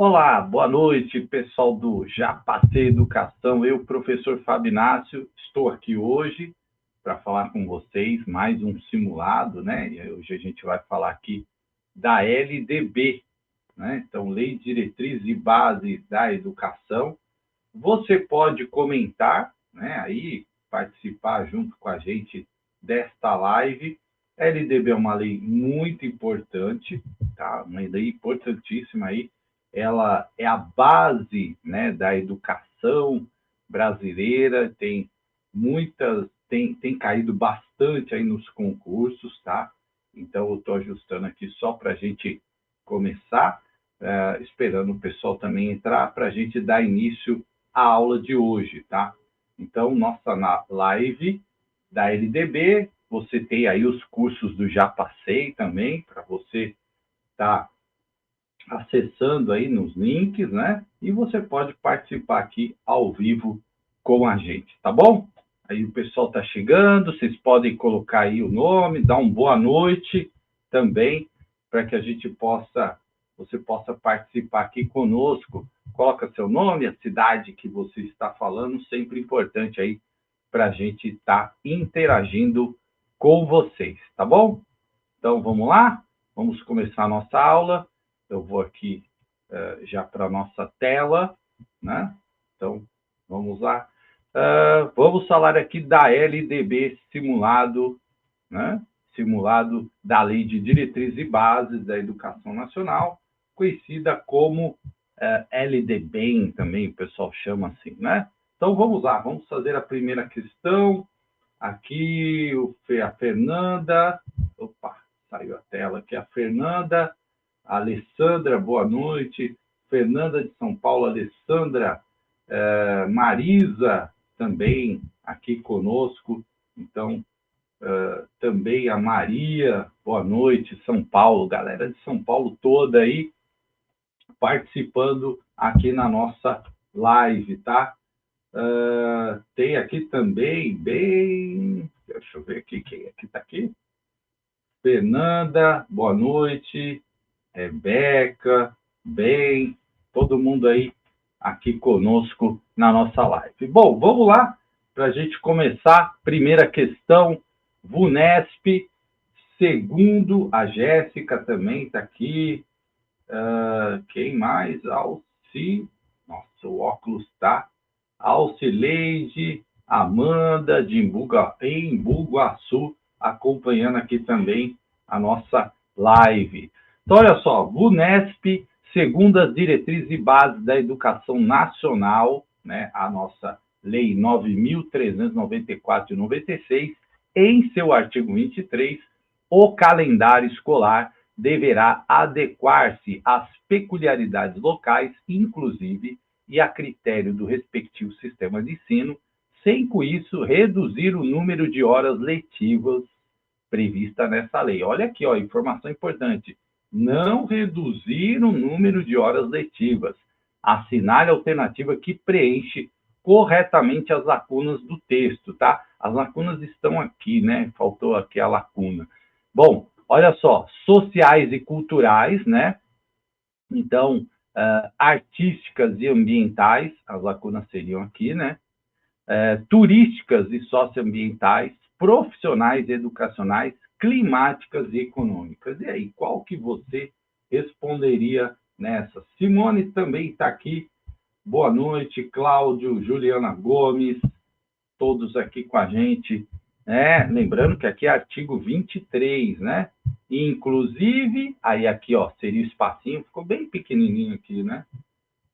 Olá, boa noite, pessoal do Já Passei Educação. Eu, professor Fábio Inácio, estou aqui hoje para falar com vocês mais um simulado, né? E hoje a gente vai falar aqui da LDB, né? Então, Lei de Diretriz e Bases da Educação. Você pode comentar, né? Aí, participar junto com a gente desta live. A LDB é uma lei muito importante, tá? Uma lei importantíssima aí. Ela é a base, né, da educação brasileira, tem caído bastante aí nos concursos, tá? Então, eu estou ajustando aqui só para a gente começar, esperando o pessoal também entrar, para a gente dar início à aula de hoje, tá? Então, nossa live da LDB, você tem aí os cursos do Já Passei também, para você estar acessando aí nos links, né? E você pode participar aqui ao vivo com a gente, tá bom? Aí o pessoal está chegando, vocês podem colocar aí o nome, dar uma boa noite também, para que você possa participar aqui conosco. Coloca seu nome, a cidade que você está falando, sempre importante aí para a gente estar interagindo com vocês, tá bom? Então, vamos lá? Vamos começar a nossa aula. Eu vou aqui já para a nossa tela, né? Então, vamos lá. Vamos falar aqui da LDB simulado, né? Simulado da Lei de Diretrizes e Bases da Educação Nacional, conhecida como LDBEM, também o pessoal chama assim, né? Então, vamos lá, vamos fazer a primeira questão. Aqui, a Fernanda. Opa, saiu a tela aqui. A Fernanda, a Alessandra, boa noite. Fernanda de São Paulo, Alessandra, Marisa também aqui conosco. Então, também a Maria, boa noite, São Paulo, galera de São Paulo toda aí participando aqui na nossa live, tá? Tem aqui também, deixa eu ver aqui, quem é que está aqui? Fernanda, boa noite. Rebeca, bem, todo mundo aí aqui conosco na nossa live. Bom, vamos lá para a gente começar. Primeira questão, VUNESP, segundo, a Jéssica também está aqui. Quem mais? Nossa, o óculos está. Alcileide, Amanda de Embu-Guaçu, acompanhando aqui também a nossa live. Então, olha só, VUNESP, segundo as diretrizes e bases da educação nacional, né, a nossa Lei 9.394 de 96, em seu artigo 23, o calendário escolar deverá adequar-se às peculiaridades locais, inclusive, e a critério do respectivo sistema de ensino, sem com isso reduzir o número de horas letivas prevista nessa lei. Olha aqui, ó, informação importante. Não reduzir o número de horas letivas. Assinale a alternativa que preenche corretamente as lacunas do texto, tá? As lacunas estão aqui, né? Faltou aqui a lacuna. Bom, olha só, sociais e culturais, né? Então, artísticas e ambientais, as lacunas seriam aqui, né? Turísticas e socioambientais, profissionais e educacionais, climáticas e econômicas. E aí, qual que você responderia nessa? Simone também está aqui. Boa noite, Cláudio, Juliana Gomes, todos aqui com a gente. Lembrando que aqui é artigo 23, né? Inclusive, aí aqui, ó, seria o espacinho, ficou bem pequenininho aqui, né?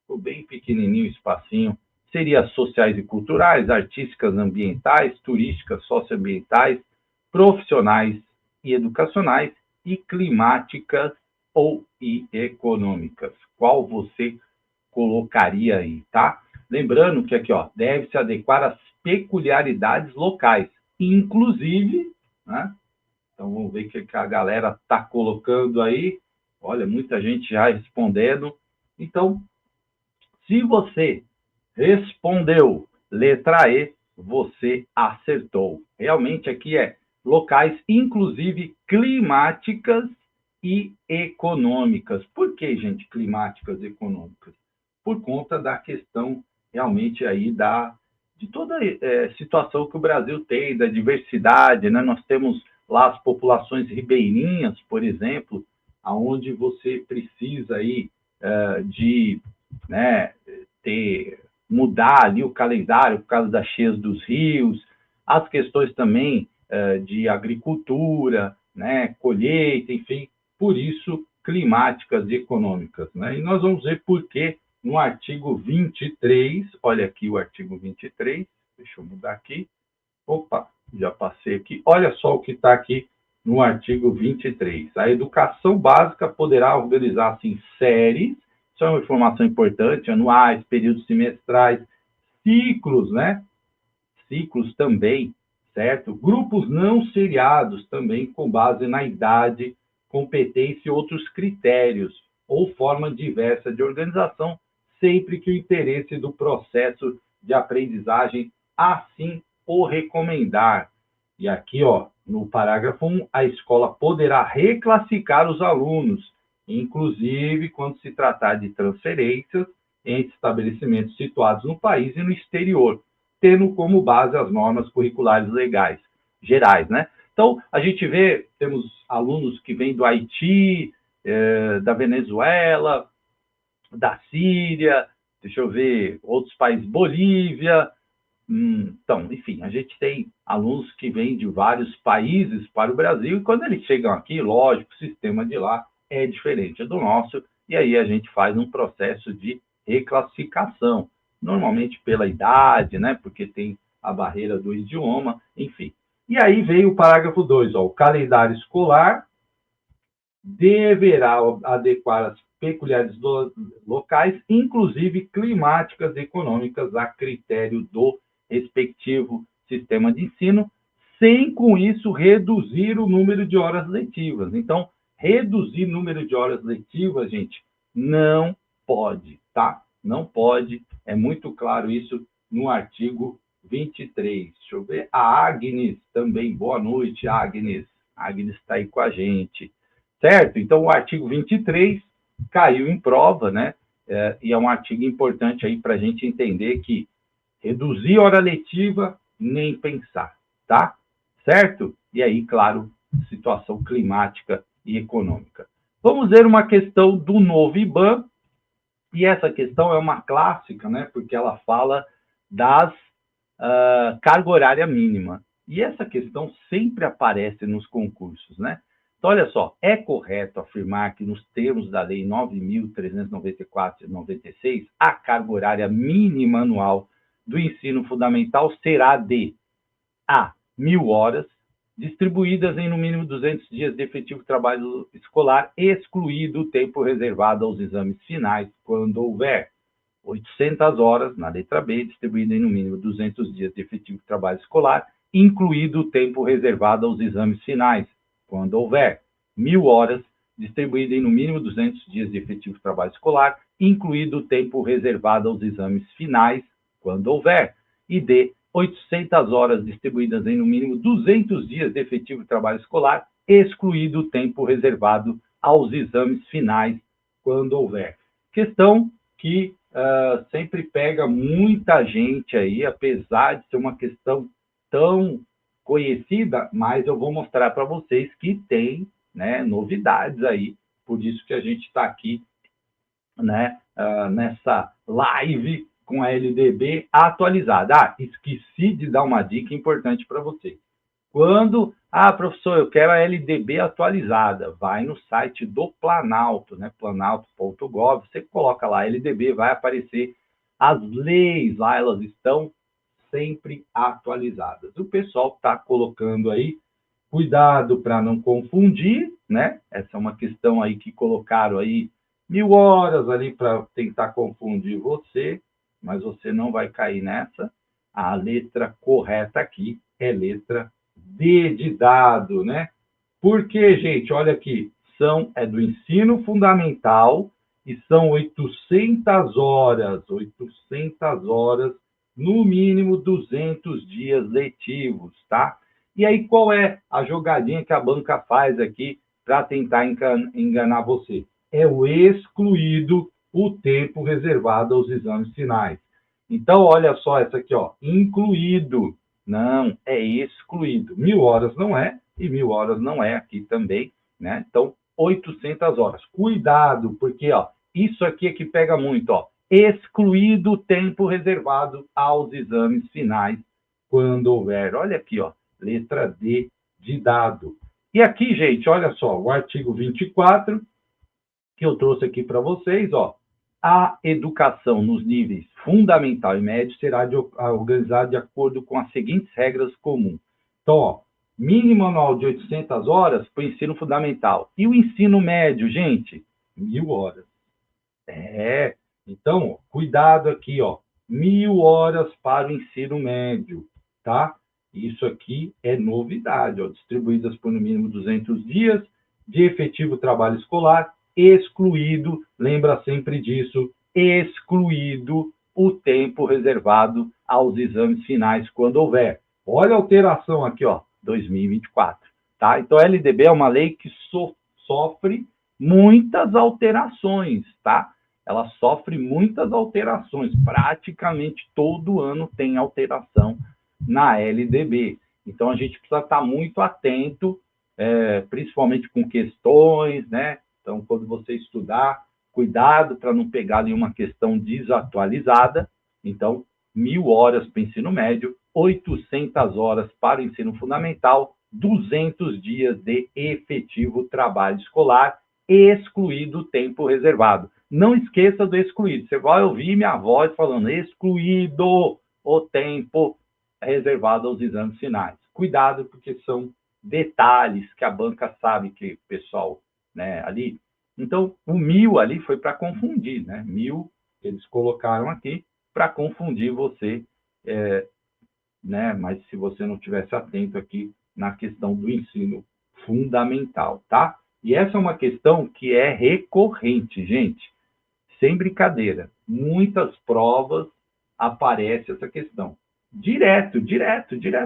Ficou bem pequenininho o espacinho. Seria sociais e culturais, artísticas, ambientais, turísticas, socioambientais, profissionais e educacionais e climáticas e econômicas. Qual você colocaria aí, tá? Lembrando que aqui, ó, deve se adequar às peculiaridades locais, inclusive, né? Então, vamos ver o que a galera está colocando aí. Olha, muita gente já respondendo. Então, se você respondeu letra E, você acertou. Realmente aqui é locais, inclusive climáticas e econômicas. Por que, gente, climáticas e econômicas? Por conta da questão realmente aí de toda situação que o Brasil tem, da diversidade, né? Nós temos lá as populações ribeirinhas, por exemplo, aonde você precisa aí de, né, mudar ali o calendário por causa das cheias dos rios, as questões também de agricultura, né, colheita, enfim, por isso climáticas e econômicas, né? E nós vamos ver por que no artigo 23, olha aqui o artigo 23, deixa eu mudar aqui, opa, já passei aqui, olha só o que está aqui no artigo 23. A educação básica poderá organizar-se em séries, isso é uma informação importante, anuais, períodos semestrais, ciclos, né? Ciclos também, certo? Grupos não seriados também com base na idade, competência e outros critérios, ou forma diversa de organização, sempre que o interesse do processo de aprendizagem assim o recomendar. E aqui, ó, no parágrafo 1, a escola poderá reclassificar os alunos, inclusive quando se tratar de transferências entre estabelecimentos situados no país e no exterior, tendo como base as normas curriculares legais gerais, né? Então, a gente vê, temos alunos que vêm do Haiti, da Venezuela, da Síria, deixa eu ver, outros países, Bolívia. Então, enfim, a gente tem alunos que vêm de vários países para o Brasil, e quando eles chegam aqui, lógico, o sistema de lá é diferente do nosso, e aí a gente faz um processo de reclassificação, normalmente pela idade, né, porque tem a barreira do idioma, enfim. E aí vem o parágrafo 2, ó, o calendário escolar deverá adequar as peculiaridades locais, inclusive climáticas e econômicas, a critério do respectivo sistema de ensino, sem com isso reduzir o número de horas letivas. Então, reduzir o número de horas letivas, gente, não pode, tá? Não pode, é muito claro isso no artigo 23. Deixa eu ver, a Agnes também, boa noite, Agnes. A Agnes está aí com a gente, certo? Então, o artigo 23 caiu em prova, né? E é um artigo importante aí para a gente entender que reduzir hora letiva, nem pensar, tá? Certo? E aí, claro, situação climática e econômica. Vamos ver uma questão do novo IBAN, e essa questão é uma clássica, né? Porque ela fala das carga horária mínima. E essa questão sempre aparece nos concursos, né? Então, olha só, é correto afirmar que nos termos da Lei 9.394 de 96, a carga horária mínima anual do ensino fundamental será de A. 1.000 horas, distribuídas em no mínimo 200 dias de efetivo trabalho escolar, excluído o tempo reservado aos exames finais, quando houver 800 horas, na letra B, distribuído em no mínimo 200 dias de efetivo trabalho escolar, incluído o tempo reservado aos exames finais, quando houver 1.000 horas, distribuído em no mínimo 200 dias de efetivo trabalho escolar, incluído o tempo reservado aos exames finais, quando houver, e D, 800 horas distribuídas em no mínimo 200 dias de efetivo trabalho escolar, excluído o tempo reservado aos exames finais, quando houver. Questão que sempre pega muita gente aí, apesar de ser uma questão tão conhecida, mas eu vou mostrar para vocês que tem, né, novidades aí, por isso que a gente está aqui, né, nessa live com a LDB atualizada. Ah, esqueci de dar uma dica importante para vocês. Quando, professor, eu quero a LDB atualizada, vai no site do Planalto, né, planalto.gov, você coloca lá LDB, vai aparecer as leis lá, elas estão sempre atualizadas. O pessoal está colocando aí, cuidado para não confundir, né? Essa é uma questão aí que colocaram aí 1.000 horas ali para tentar confundir você, mas você não vai cair nessa. A letra correta aqui é letra D de dado, né? Porque, gente, olha aqui, é do ensino fundamental e são 800 horas, no mínimo 200 dias letivos, tá? E aí, qual é a jogadinha que a banca faz aqui para tentar enganar você. É o excluído o tempo reservado aos exames finais. Então, olha só essa aqui, ó, incluído. Não, é excluído. 1.000 horas não é, e 1.000 horas não é aqui também, né? Então, 800 horas. Cuidado, porque, ó, isso aqui é que pega muito, ó. Excluído o tempo reservado aos exames finais, quando houver. Olha aqui, ó, letra D de dado. E aqui, gente, olha só, o artigo 24, que eu trouxe aqui para vocês, ó. A educação nos níveis fundamental e médio será organizada de acordo com as seguintes regras comuns. Então, ó, mínimo anual de 800 horas para o ensino fundamental. E o ensino médio, gente? 1.000 horas. Então, ó, cuidado aqui, ó. 1.000 horas para o ensino médio, tá? Isso aqui é novidade, ó, distribuídas por no mínimo 200 dias de efetivo trabalho escolar, excluído, lembra sempre disso, excluído o tempo reservado aos exames finais, quando houver. Olha a alteração aqui, ó, 2024, tá? Então, a LDB é uma lei que sofre muitas alterações, tá? Ela sofre muitas alterações, praticamente todo ano tem alteração na LDB. Então, a gente precisa estar muito atento, principalmente com questões, né? Então, quando você estudar, cuidado para não pegar nenhuma questão desatualizada. Então, 1.000 horas para o ensino médio, 800 horas para o ensino fundamental, 200 dias de efetivo trabalho escolar, excluído o tempo reservado. Não esqueça do excluído. Você vai ouvir minha voz falando excluído o tempo reservado aos exames finais. Cuidado, porque são detalhes que a banca sabe que o pessoal, né, ali. Então, o 1.000 ali foi para confundir, né? 1.000 eles colocaram aqui para confundir você, né? Mas se você não tivesse atento aqui na questão do ensino fundamental, tá? E essa é uma questão que é recorrente, gente. Sem brincadeira. Muitas provas aparece essa questão. Direto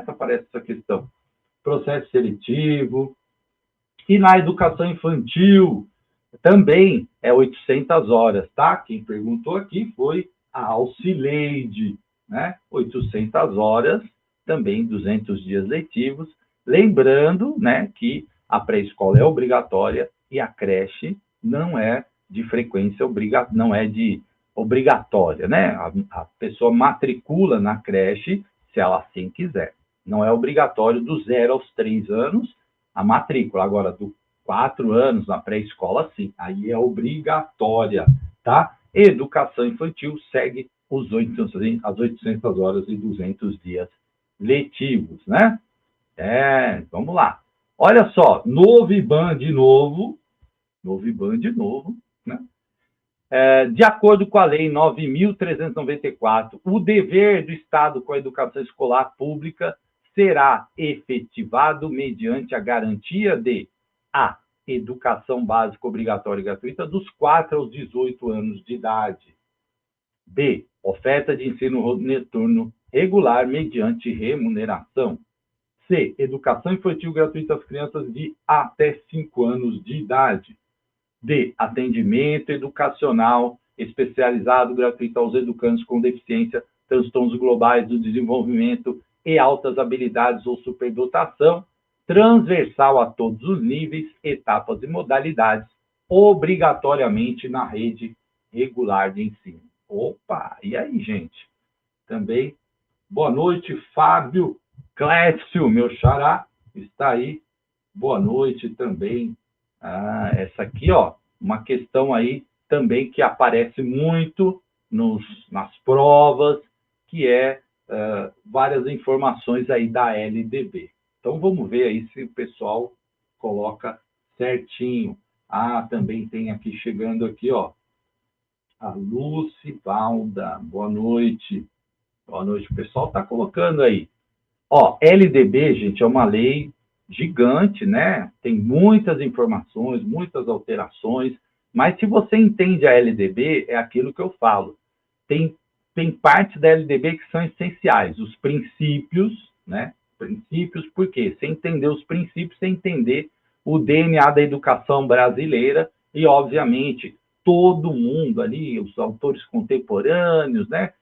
aparece essa questão. Processo seletivo. E na educação infantil também é 800 horas, tá? Quem perguntou aqui foi a Alcileide, né? 800 horas, também 200 dias letivos. Lembrando, né, que a pré-escola é obrigatória e a creche não é de frequência não é de obrigatória, né? A pessoa matricula na creche se ela assim quiser. Não é obrigatório do 0 aos 3 anos a matrícula. Agora, do 4 anos na pré-escola, sim. Aí é obrigatória, tá? Educação infantil segue as 800 horas e 200 dias letivos, né? Vamos lá. Olha só, novo IBAN de novo, né? De acordo com a Lei 9.394, o dever do Estado com a educação escolar pública será efetivado mediante a garantia de a educação básica obrigatória e gratuita dos 4 aos 18 anos de idade. B. Oferta de ensino noturno regular mediante remuneração. C. Educação infantil gratuita às crianças de até 5 anos de idade. D. Atendimento educacional especializado gratuito aos educandos com deficiência, transtornos globais do desenvolvimento e altas habilidades ou superdotação, transversal a todos os níveis, etapas e modalidades, obrigatoriamente na rede regular de ensino. Opa, e aí, gente? Também, boa noite, Fábio Clécio, meu xará, está aí. Boa noite também. Essa aqui, ó, uma questão aí também que aparece muito nas provas, que é várias informações aí da LDB. Então, vamos ver aí se o pessoal coloca certinho. Também tem aqui, chegando aqui, ó, a Lucivalda. Boa noite. Boa noite. O pessoal está colocando aí. Ó, LDB, gente, é uma lei gigante, né? Tem muitas informações, muitas alterações, mas se você entende a LDB, é aquilo que eu falo. Tem partes da LDB que são essenciais, os princípios, né? Princípios, por quê? Sem entender os princípios, sem entender o DNA da educação brasileira e, obviamente, todo mundo ali, os autores contemporâneos, né,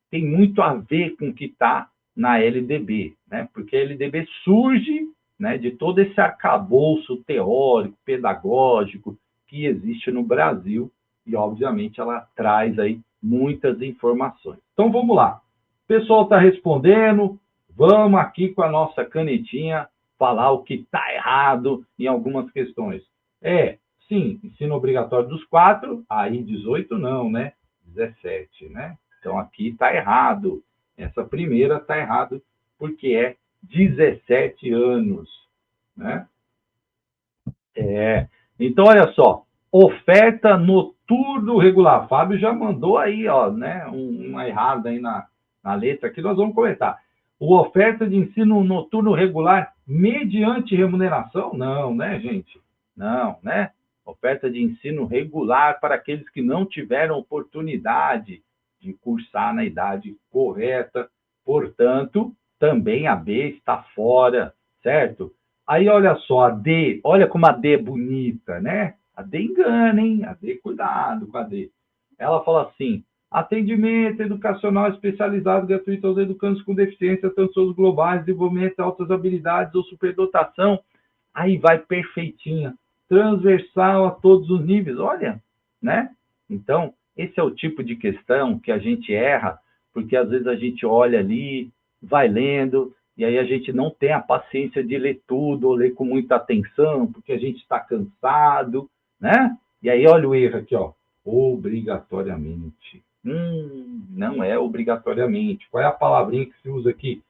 tem muito a ver com o que está na LDB, né, porque a LDB surge, né, de todo esse arcabouço teórico, pedagógico que existe no Brasil e, obviamente, ela traz aí muitas informações. Então, vamos lá. O pessoal está respondendo, vamos aqui com a nossa canetinha falar o que está errado em algumas questões. Sim, ensino obrigatório dos 4, aí 18 não, né? 17, né? Então, aqui está errado. Essa primeira está errado porque é 17 anos, né? Então, olha só, oferta noturno regular. Fábio já mandou aí, ó, né, uma errada aí na letra que nós vamos comentar. O oferta de ensino noturno regular mediante remuneração? Não, né, gente? Não, né? Oferta de ensino regular para aqueles que não tiveram oportunidade de cursar na idade correta. Portanto, também a B está fora, certo? Aí, olha só, a D, olha como a D é bonita, né? A D engana, hein? A D, cuidado com a D. Ela fala assim, atendimento educacional especializado gratuito aos educandos com deficiência, transtornos globais, desenvolvimento de altas habilidades ou superdotação. Aí vai perfeitinha, transversal a todos os níveis, olha, né? Então, esse é o tipo de questão que a gente erra, porque às vezes a gente olha ali, vai lendo, e aí a gente não tem a paciência de ler tudo, ou ler com muita atenção, porque a gente está cansado, né? E aí olha o erro aqui, ó, obrigatoriamente. Não é obrigatoriamente. Qual é a palavrinha que se usa aqui?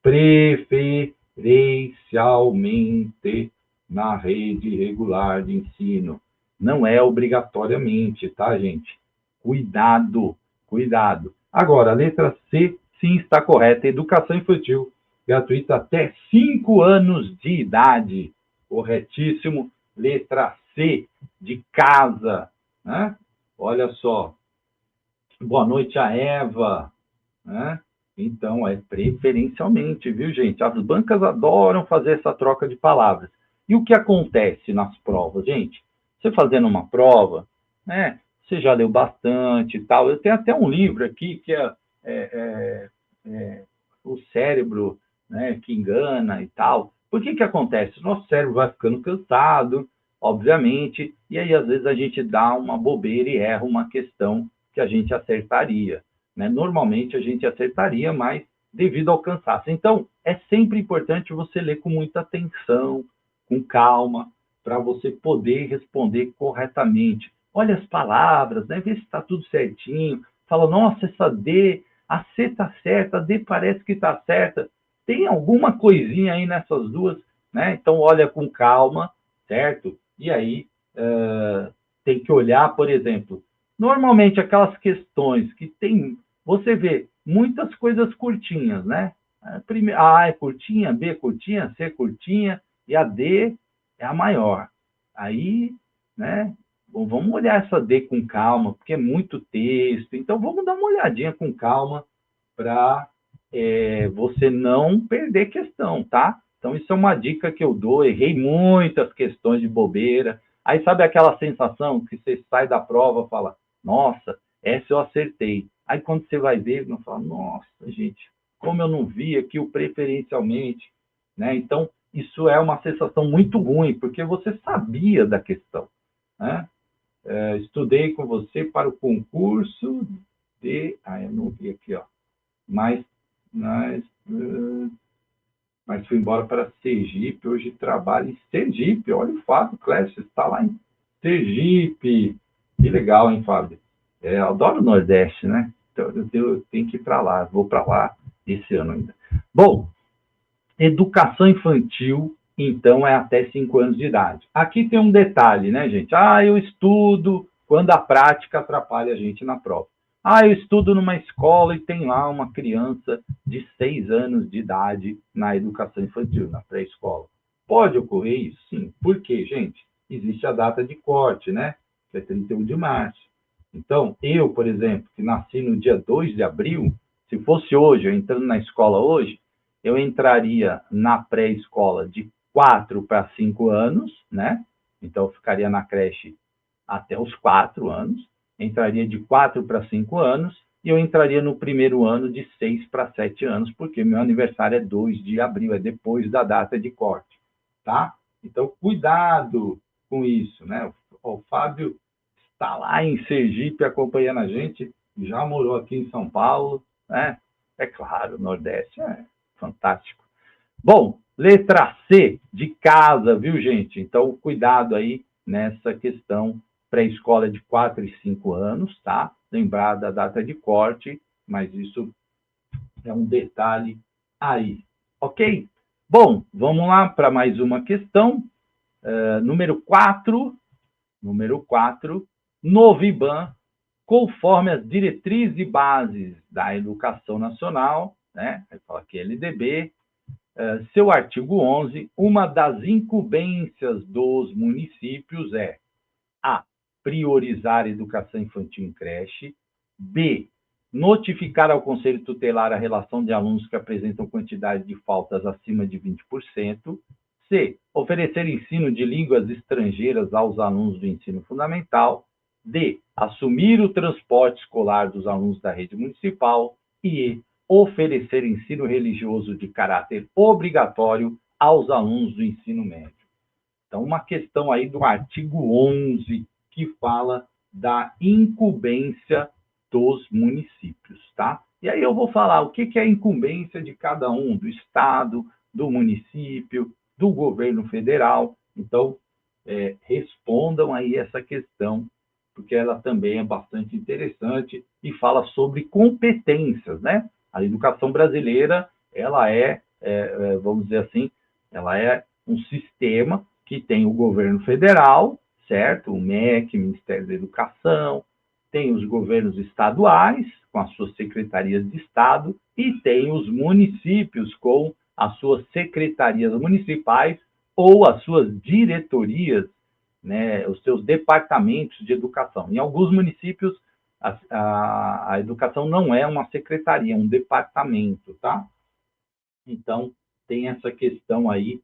Preferencialmente na rede regular de ensino. Não é obrigatoriamente, tá, gente? Cuidado, cuidado. Agora, a letra C, sim, está correta. Educação infantil gratuita até 5 anos de idade. Corretíssimo. Letra C, de casa. Né? Olha só. Boa noite a Eva. Né? Então, é preferencialmente, viu, gente? As bancas adoram fazer essa troca de palavras. E o que acontece nas provas, gente? Você fazendo uma prova, né? Você já leu bastante e tal. Eu tenho até um livro aqui que é O Cérebro, né, que engana e tal. Por que acontece? O nosso cérebro vai ficando cansado, obviamente, e aí às vezes a gente dá uma bobeira e erra uma questão que a gente acertaria. Né? Normalmente a gente acertaria, mas devido ao cansaço. Então, é sempre importante você ler com muita atenção, com calma, para você poder responder corretamente. Olha as palavras, né? Vê se está tudo certinho. Fala, nossa, essa D, a C está certa, a D parece que está certa. Tem alguma coisinha aí nessas duas, né? Então, olha com calma, certo? E aí, tem que olhar, por exemplo, normalmente aquelas questões que tem, você vê muitas coisas curtinhas, né? A A é curtinha, B é curtinha, C é curtinha, e a D é a maior. Aí, né? Bom, vamos olhar essa D com calma, porque é muito texto. Então, vamos dar uma olhadinha com calma para você não perder questão, tá? Então, isso é uma dica que eu dou. Errei muitas questões de bobeira. Aí, sabe aquela sensação que você sai da prova e fala, nossa, essa eu acertei. Aí, quando você vai ver, você fala, nossa, gente, como eu não vi aqui o preferencialmente, né? Então, isso é uma sensação muito ruim, porque você sabia da questão, né? Estudei com você para o concurso de... eu não vi aqui, ó. Mas fui embora para Sergipe, hoje trabalho em Sergipe. Olha o Fábio Clécio, está lá em Sergipe. Que legal, hein, Fábio? Eu adoro o Nordeste, né? Então, eu tenho que ir para lá, vou para lá esse ano ainda. Bom, educação infantil, então, é até 5 anos de idade. Aqui tem um detalhe, né, gente? Eu estudo quando a prática atrapalha a gente na prova. Eu estudo numa escola e tem lá uma criança de 6 anos de idade na educação infantil, na pré-escola. Pode ocorrer isso? Sim. Por quê, gente? Existe a data de corte, né? Que é 31 de março. Então, eu, por exemplo, que nasci no dia 2 de abril, se fosse hoje, eu entrando na escola hoje, eu entraria na pré-escola de 4 para 5 anos, né? Então, eu ficaria na creche até os 4 anos, entraria de 4 para 5 anos, e eu entraria no primeiro ano de 6 para 7 anos, porque meu aniversário é 2 de abril, é depois da data de corte, tá? Então, cuidado com isso, né? O Fábio está lá em Sergipe acompanhando a gente, já morou aqui em São Paulo, né? É claro, o Nordeste é fantástico. Bom, letra C, de casa, viu, gente? Então, cuidado aí nessa questão pré-escola de 4 e 5 anos, tá? Lembrar da data de corte, mas isso é um detalhe aí, ok? Bom, vamos lá para mais uma questão. Número 4, novo IBAN, conforme as diretrizes e bases da educação nacional, né? Aí fala aqui LDB, seu artigo 11, uma das incumbências dos municípios é A. Priorizar a educação infantil em creche. B. Notificar ao Conselho Tutelar a relação de alunos que apresentam quantidade de faltas acima de 20%. C. Oferecer ensino de línguas estrangeiras aos alunos do ensino fundamental. D. Assumir o transporte escolar dos alunos da rede municipal. E E. Oferecer ensino religioso de caráter obrigatório aos alunos do ensino médio. Então, uma questão aí do artigo 11, que fala da incumbência dos municípios, tá? E aí eu vou falar o que é a incumbência de cada um, do Estado, do município, do governo federal. Então, respondam aí essa questão, porque ela também é bastante interessante e fala sobre competências, né? A educação brasileira, ela vamos dizer assim, ela é um sistema que tem o governo federal, certo? O MEC, Ministério da Educação, tem os governos estaduais, com as suas secretarias de Estado, e tem os municípios com as suas secretarias municipais ou as suas diretorias, né, os seus departamentos de educação. Em alguns municípios, a educação não é uma secretaria, é um departamento, tá? Então, tem essa questão aí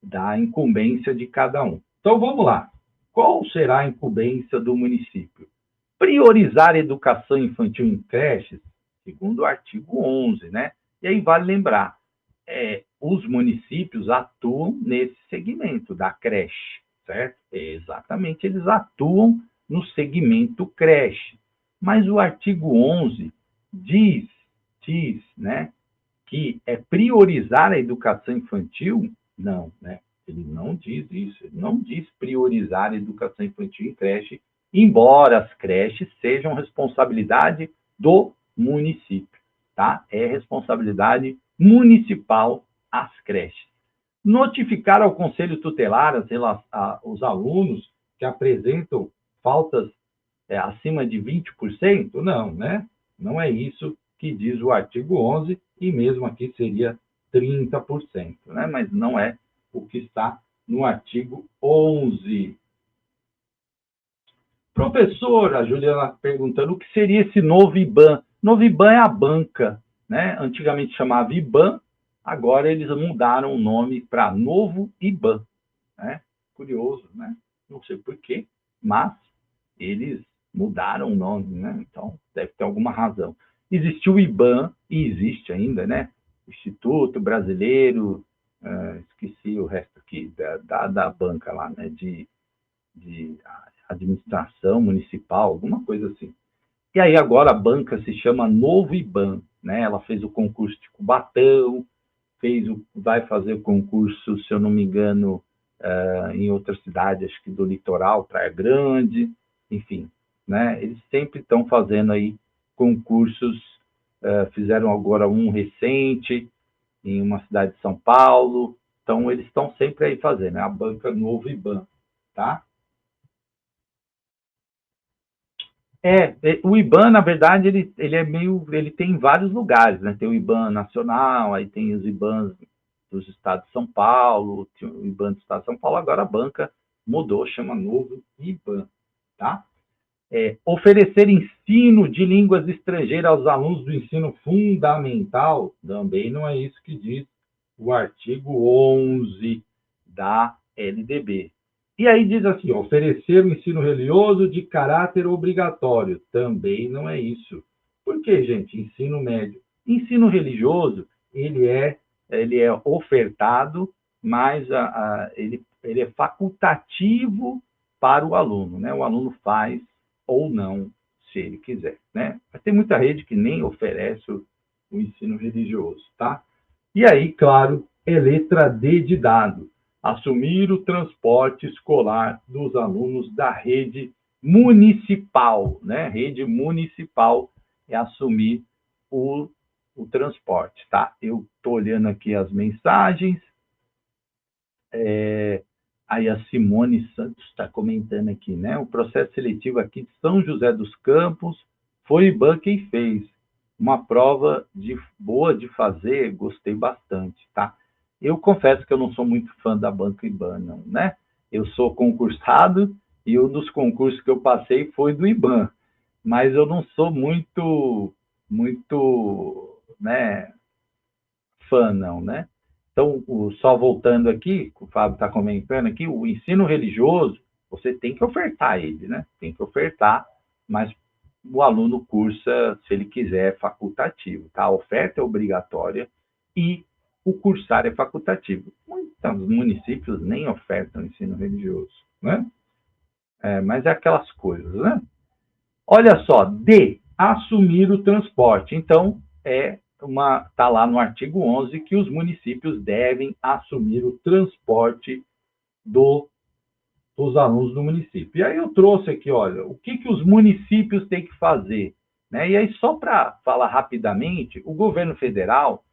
da incumbência de cada um. Então, vamos lá. Qual será a incumbência do município? Priorizar a educação infantil em creches, segundo o artigo 11, né? E aí vale lembrar, os municípios atuam nesse segmento da creche, certo? Exatamente, eles atuam no segmento creche. Mas o artigo 11 diz, né, que é priorizar a educação infantil? Não, né? Ele não diz isso, ele não diz priorizar a educação infantil em creche, embora as creches sejam responsabilidade do município, tá? É responsabilidade municipal as creches. Notificar ao Conselho Tutelar os alunos que apresentam faltas acima de 20%? Não, né? Não é isso que diz o artigo 11, e mesmo aqui seria 30%, né? Mas não é o que está no artigo 11. Professora, a Juliana perguntando o que seria esse novo IBAN. Novo IBAN é a banca, né? Antigamente chamava IBAN, agora eles mudaram o nome para Novo IBAN, né? Curioso, né? Não sei porquê, mas eles mudaram o nome, né? Então, deve ter alguma razão. Existiu o IBAN, e existe ainda, né? Instituto Brasileiro, esqueci o resto aqui, da banca lá, né? De administração municipal, alguma coisa assim. E aí agora a banca se chama Novo IBAN, né? Ela fez o concurso de Cubatão, vai fazer o concurso, se eu não me engano, em outra cidade, acho que do litoral, Praia Grande, enfim, né? Eles sempre estão fazendo aí concursos, fizeram agora um recente em uma cidade de São Paulo, então eles estão sempre aí fazendo, né? A banca Novo IBAN, tá? O IBAN, na verdade, ele tem em vários lugares, né? Tem o IBAN nacional, aí tem os IBANs dos estados de São Paulo, o IBAN do estado de São Paulo, agora a banca mudou, chama Novo IBAN, tá? Oferecer ensino de línguas estrangeiras aos alunos do ensino fundamental, também não é isso que diz o artigo 11 da LDB. E aí diz assim, oferecer o ensino religioso de caráter obrigatório. Também não é isso. Por que, gente? Ensino médio. Ensino religioso, ele é ofertado, mas ele é facultativo para o aluno, né? O aluno faz ou não, se ele quiser, né? Mas tem muita rede que nem oferece o ensino religioso, tá? E aí, claro, é letra D de dado. Assumir o transporte escolar dos alunos da rede municipal, né? Rede municipal é assumir o transporte, tá? Eu estou olhando aqui as mensagens. Aí a Simone Santos está comentando aqui, né? O processo seletivo aqui de São José dos Campos foi o IBAN quem fez. Uma prova boa de fazer, gostei bastante, tá? Eu confesso que eu não sou muito fã da Banco IBAN, não, né? Eu sou concursado e um dos concursos que eu passei foi do IBAN, mas eu não sou muito, né, fã, não, né? Então, só voltando aqui, o Fábio está comentando aqui, o ensino religioso, você tem que ofertar ele, né? Tem que ofertar, mas o aluno cursa, se ele quiser, é facultativo, tá? A oferta é obrigatória e o cursar é facultativo. Muitos municípios nem ofertam ensino religioso, né? Mas é aquelas coisas, né? Olha só, D, assumir o transporte. Então, está lá no artigo 11 que os municípios devem assumir o transporte dos alunos do município. E aí eu trouxe aqui, olha, o que os municípios têm que fazer, né? E aí, só para falar rapidamente, o governo federal,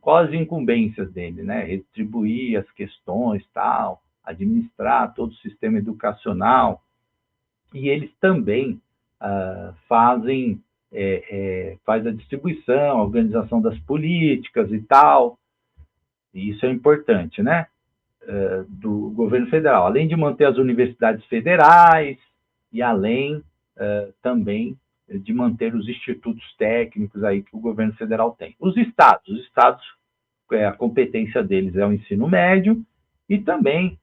quais as incumbências dele, né? Redistribuir as questões, tal, administrar todo o sistema educacional, e eles também faz a distribuição, a organização das políticas e tal, e isso é importante, né? Do governo federal, além de manter as universidades federais e além também de manter os institutos técnicos aí que o governo federal tem. Os estados, a competência deles é o ensino médio e também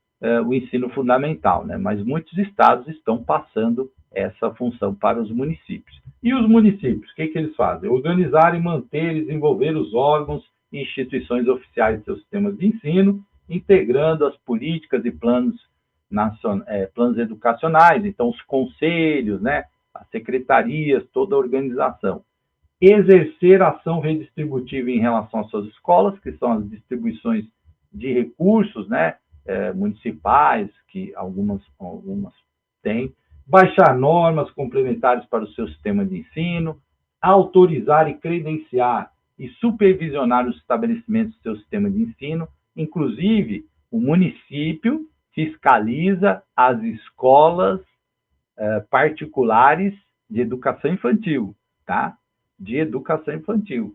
o ensino fundamental, né? Mas muitos estados estão passando essa função para os municípios. E os municípios, o que eles fazem? Organizar e manter e desenvolver os órgãos e instituições oficiais de seus sistemas de ensino, integrando as políticas e planos educacionais, então os conselhos, né, as secretarias, toda a organização. Exercer ação redistributiva em relação às suas escolas, que são as distribuições de recursos, né, municipais, que algumas têm, baixar normas complementares para o seu sistema de ensino, autorizar e credenciar e supervisionar os estabelecimentos do seu sistema de ensino, inclusive o município fiscaliza as escolas particulares de educação infantil, tá? De educação infantil.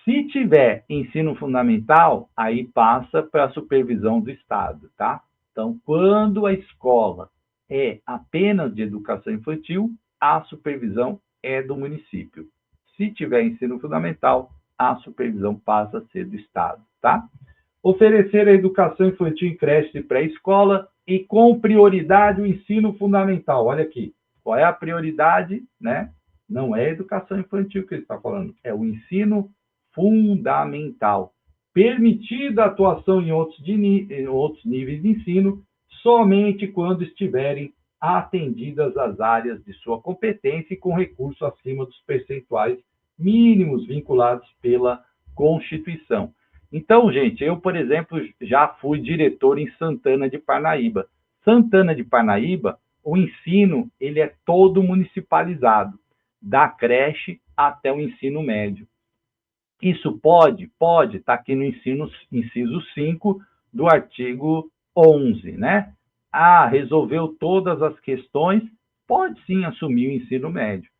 Se tiver ensino fundamental, aí passa para a supervisão do Estado, tá? Então, quando a escola é apenas de educação infantil, a supervisão é do município. Se tiver ensino fundamental, a supervisão passa a ser do Estado, tá? Oferecer a educação infantil em creche e pré-escola e com prioridade o ensino fundamental. Olha aqui, qual é a prioridade, né? Não é a educação infantil que ele está falando, é o ensino fundamental. Permitida a atuação em outros níveis de ensino somente quando estiverem atendidas as áreas de sua competência e com recurso acima dos percentuais mínimos vinculados pela Constituição. Então, gente, eu, por exemplo, já fui diretor em Santana de Parnaíba. Santana de Parnaíba, o ensino ele é todo municipalizado, da creche até o ensino médio. Isso pode, está aqui no inciso 5 do artigo 11, né? Resolveu todas as questões, pode sim assumir o ensino médio.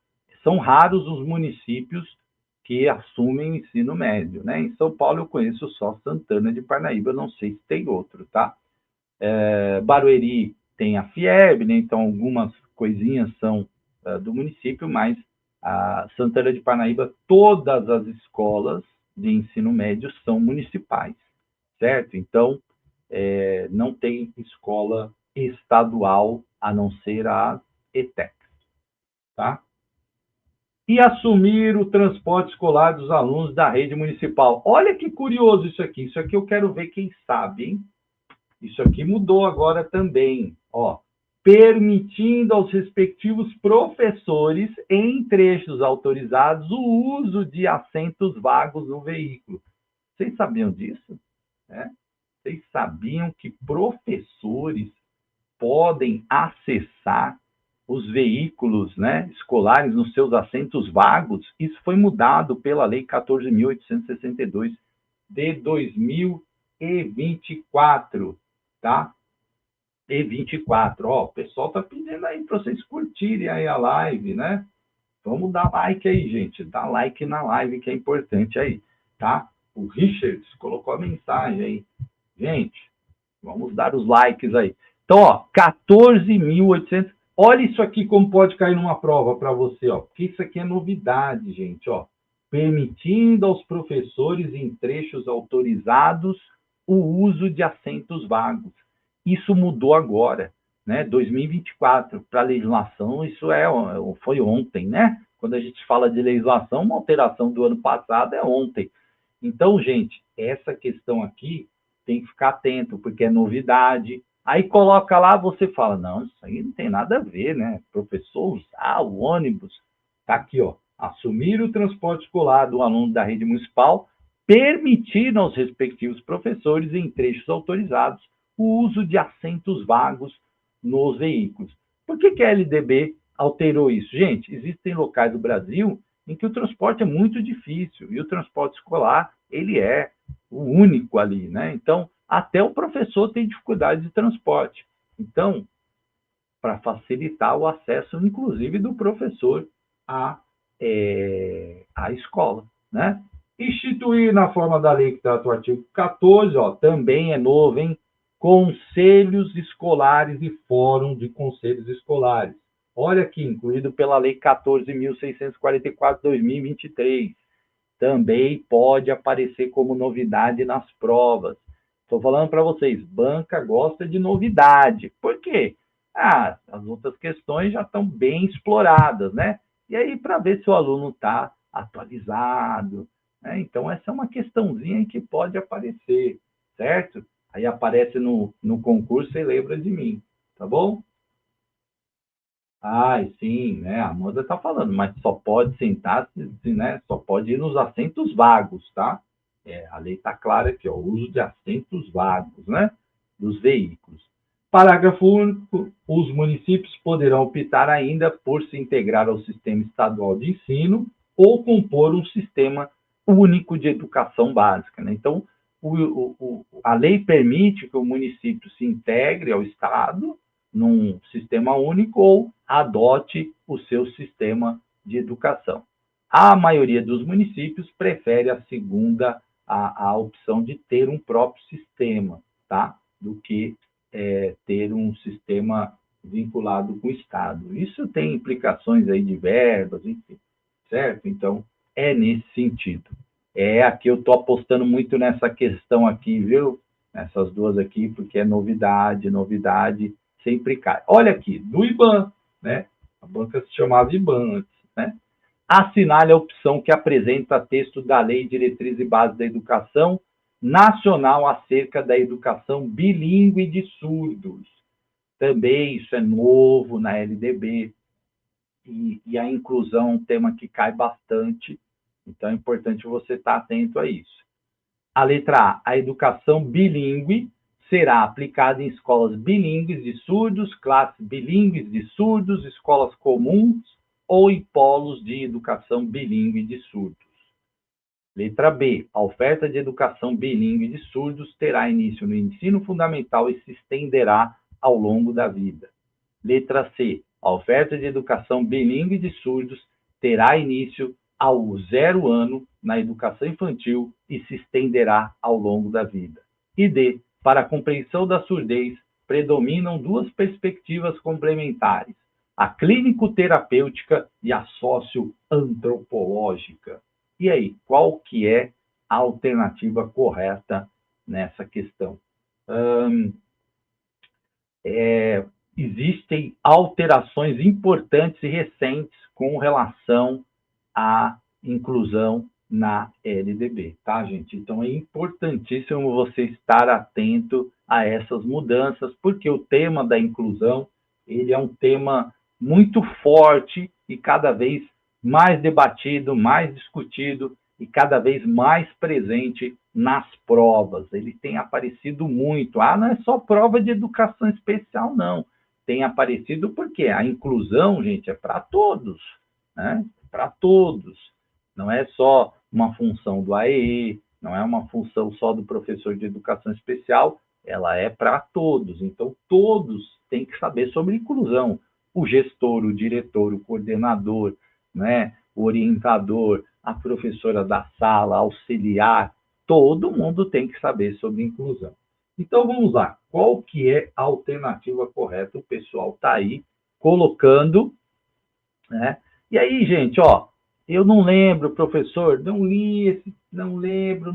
São raros os municípios que assumem o ensino médio, né? Em São Paulo eu conheço só Santana de Parnaíba, não sei se tem outro, tá? Barueri tem a FIEB, né? Então algumas coisinhas são do município, mas a Santana de Parnaíba, todas as escolas de ensino médio são municipais. certo? Então, não tem escola estadual a não ser a ETEC, tá? E assumir o transporte escolar dos alunos da rede municipal. Olha que curioso isso aqui. Isso aqui eu quero ver quem sabe, hein? Isso aqui mudou agora também, ó. Permitindo aos respectivos professores, em trechos autorizados, o uso de assentos vagos no veículo. Vocês sabiam disso? É? Vocês sabiam que professores podem acessar os veículos, né, escolares nos seus assentos vagos? Isso foi mudado pela Lei 14.862 de 2024, tá? E 24. Ó, o pessoal tá pedindo aí para vocês curtirem aí a live, né? Vamos dar like aí, gente. Dá like na live que é importante aí, tá? O Richards colocou a mensagem aí. Gente, vamos dar os likes aí. Então, ó, 14.800. Olha isso aqui como pode cair numa prova para você, ó. Porque isso aqui é novidade, gente, ó. Permitindo aos professores em trechos autorizados o uso de assentos vagos. Isso mudou agora, né? 2024 para a legislação, isso foi ontem, né? Quando a gente fala de legislação, uma alteração do ano passado é ontem. Então, gente, essa questão aqui tem que ficar atento, porque é novidade. Aí coloca lá, você fala, não, isso aí não tem nada a ver, né? Professor usar o ônibus. Tá aqui, ó. Assumir o transporte escolar do aluno da rede municipal, permitir aos respectivos professores, em trechos autorizados, o uso de assentos vagos nos veículos. Por que a LDB alterou isso? Gente, existem locais do Brasil em que o transporte é muito difícil, e o transporte escolar, ele é o único ali, né? Então, até o professor tem dificuldade de transporte. Então, para facilitar o acesso, inclusive, do professor à escola, né? Instituir na forma da lei que trata o artigo 14, ó, também é novo, hein? Conselhos escolares e fórum de conselhos escolares. Olha aqui, incluído pela lei 14.644 de 2023. Também pode aparecer como novidade nas provas. Estou falando para vocês, banca gosta de novidade. Por quê? As outras questões já estão bem exploradas, né? E aí, para ver se o aluno está atualizado, né? Então, essa é uma questãozinha que pode aparecer, certo? Aí aparece no concurso e lembra de mim, tá bom? Sim, né? A Amanda está falando, mas só pode sentar, né? Só pode ir nos assentos vagos, tá? A lei está clara aqui, ó, o uso de assentos vagos, né? Dos veículos. Parágrafo único: os municípios poderão optar ainda por se integrar ao sistema estadual de ensino ou compor um sistema único de educação básica, né? Então, a lei permite que o município se integre ao Estado num sistema único ou adote o seu sistema de educação. A maioria dos municípios prefere a segunda, a opção de ter um próprio sistema, tá? Do que ter um sistema vinculado com o Estado. Isso tem implicações aí de verbas, enfim, certo? Então, é nesse sentido. Aqui eu estou apostando muito nessa questão aqui, viu? Essas duas aqui, porque é novidade, novidade sempre cai. Olha aqui, do IBAN, né? A banca se chamava IBAN antes, né? Assinale a opção que apresenta texto da Lei Diretriz e Base da Educação Nacional acerca da educação bilíngue de surdos. Também isso é novo na LDB, e a inclusão é um tema que cai bastante, então é importante você estar atento a isso. A letra A educação bilíngue será aplicada em escolas bilíngues de surdos, classes bilíngues de surdos, escolas comuns ou em polos de educação bilíngue de surdos. Letra B. A oferta de educação bilíngue de surdos terá início no ensino fundamental e se estenderá ao longo da vida. Letra C. A oferta de educação bilíngue de surdos terá início ao 0 ano na educação infantil e se estenderá ao longo da vida. E D. Para a compreensão da surdez, predominam duas perspectivas complementares: a clínico-terapêutica e a socioantropológica. E aí, qual que é a alternativa correta nessa questão. Existem alterações importantes e recentes com relação à inclusão na LDB, tá, gente? Então, é importantíssimo você estar atento a essas mudanças, porque o tema da inclusão, ele é um tema muito forte e cada vez mais debatido, mais discutido e cada vez mais presente nas provas. Ele tem aparecido muito. Não é só prova de educação especial, não. Tem aparecido porque a inclusão, gente, é para todos, né? Para todos. Não é só uma função do AEE, não é uma função só do professor de educação especial, ela é para todos. Então, todos têm que saber sobre inclusão. O gestor, o diretor, o coordenador, né? O orientador, a professora da sala, auxiliar, todo mundo tem que saber sobre inclusão. Então, vamos lá. Qual que é a alternativa correta? O pessoal está aí colocando, né? E aí, gente, ó, eu não lembro, professor, não li esse, não lembro.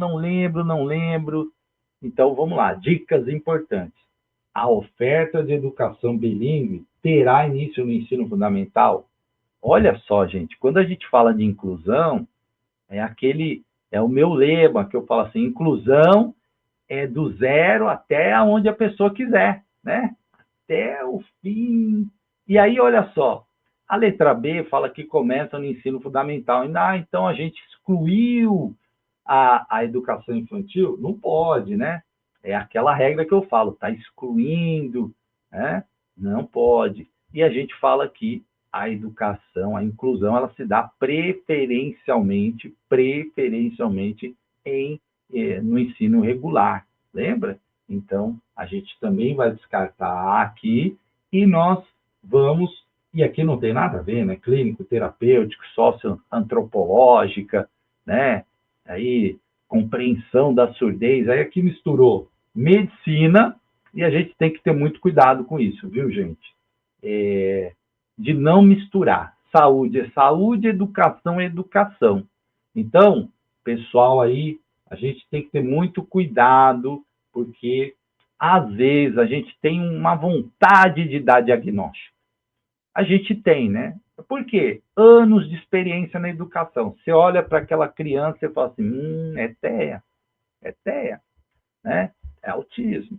Então, vamos lá, dicas importantes. A oferta de educação bilíngue terá início no ensino fundamental? Olha só, gente, quando a gente fala de inclusão, é o meu lema, que eu falo assim, inclusão é do zero até onde a pessoa quiser, né? Até o fim. E aí, olha só, a letra B fala que começa no ensino fundamental. Então a gente excluiu a educação infantil? Não pode, né? É aquela regra que eu falo, está excluindo, né? Não pode. E a gente fala que a educação, a inclusão, ela se dá preferencialmente no ensino regular, lembra? Então, a gente também vai descartar aqui e nós vamos, e aqui não tem nada a ver, né? Clínico, terapêutico, socioantropológica, né? Aí, compreensão da surdez, aí aqui misturou medicina e a gente tem que ter muito cuidado com isso, viu, gente? De não misturar. Saúde é saúde, educação é educação. Então, pessoal aí, a gente tem que ter muito cuidado, porque às vezes a gente tem uma vontade de dar diagnóstico. A gente tem, né? Por quê? Anos de experiência na educação. Você olha para aquela criança e fala assim, é TEA, né? É autismo.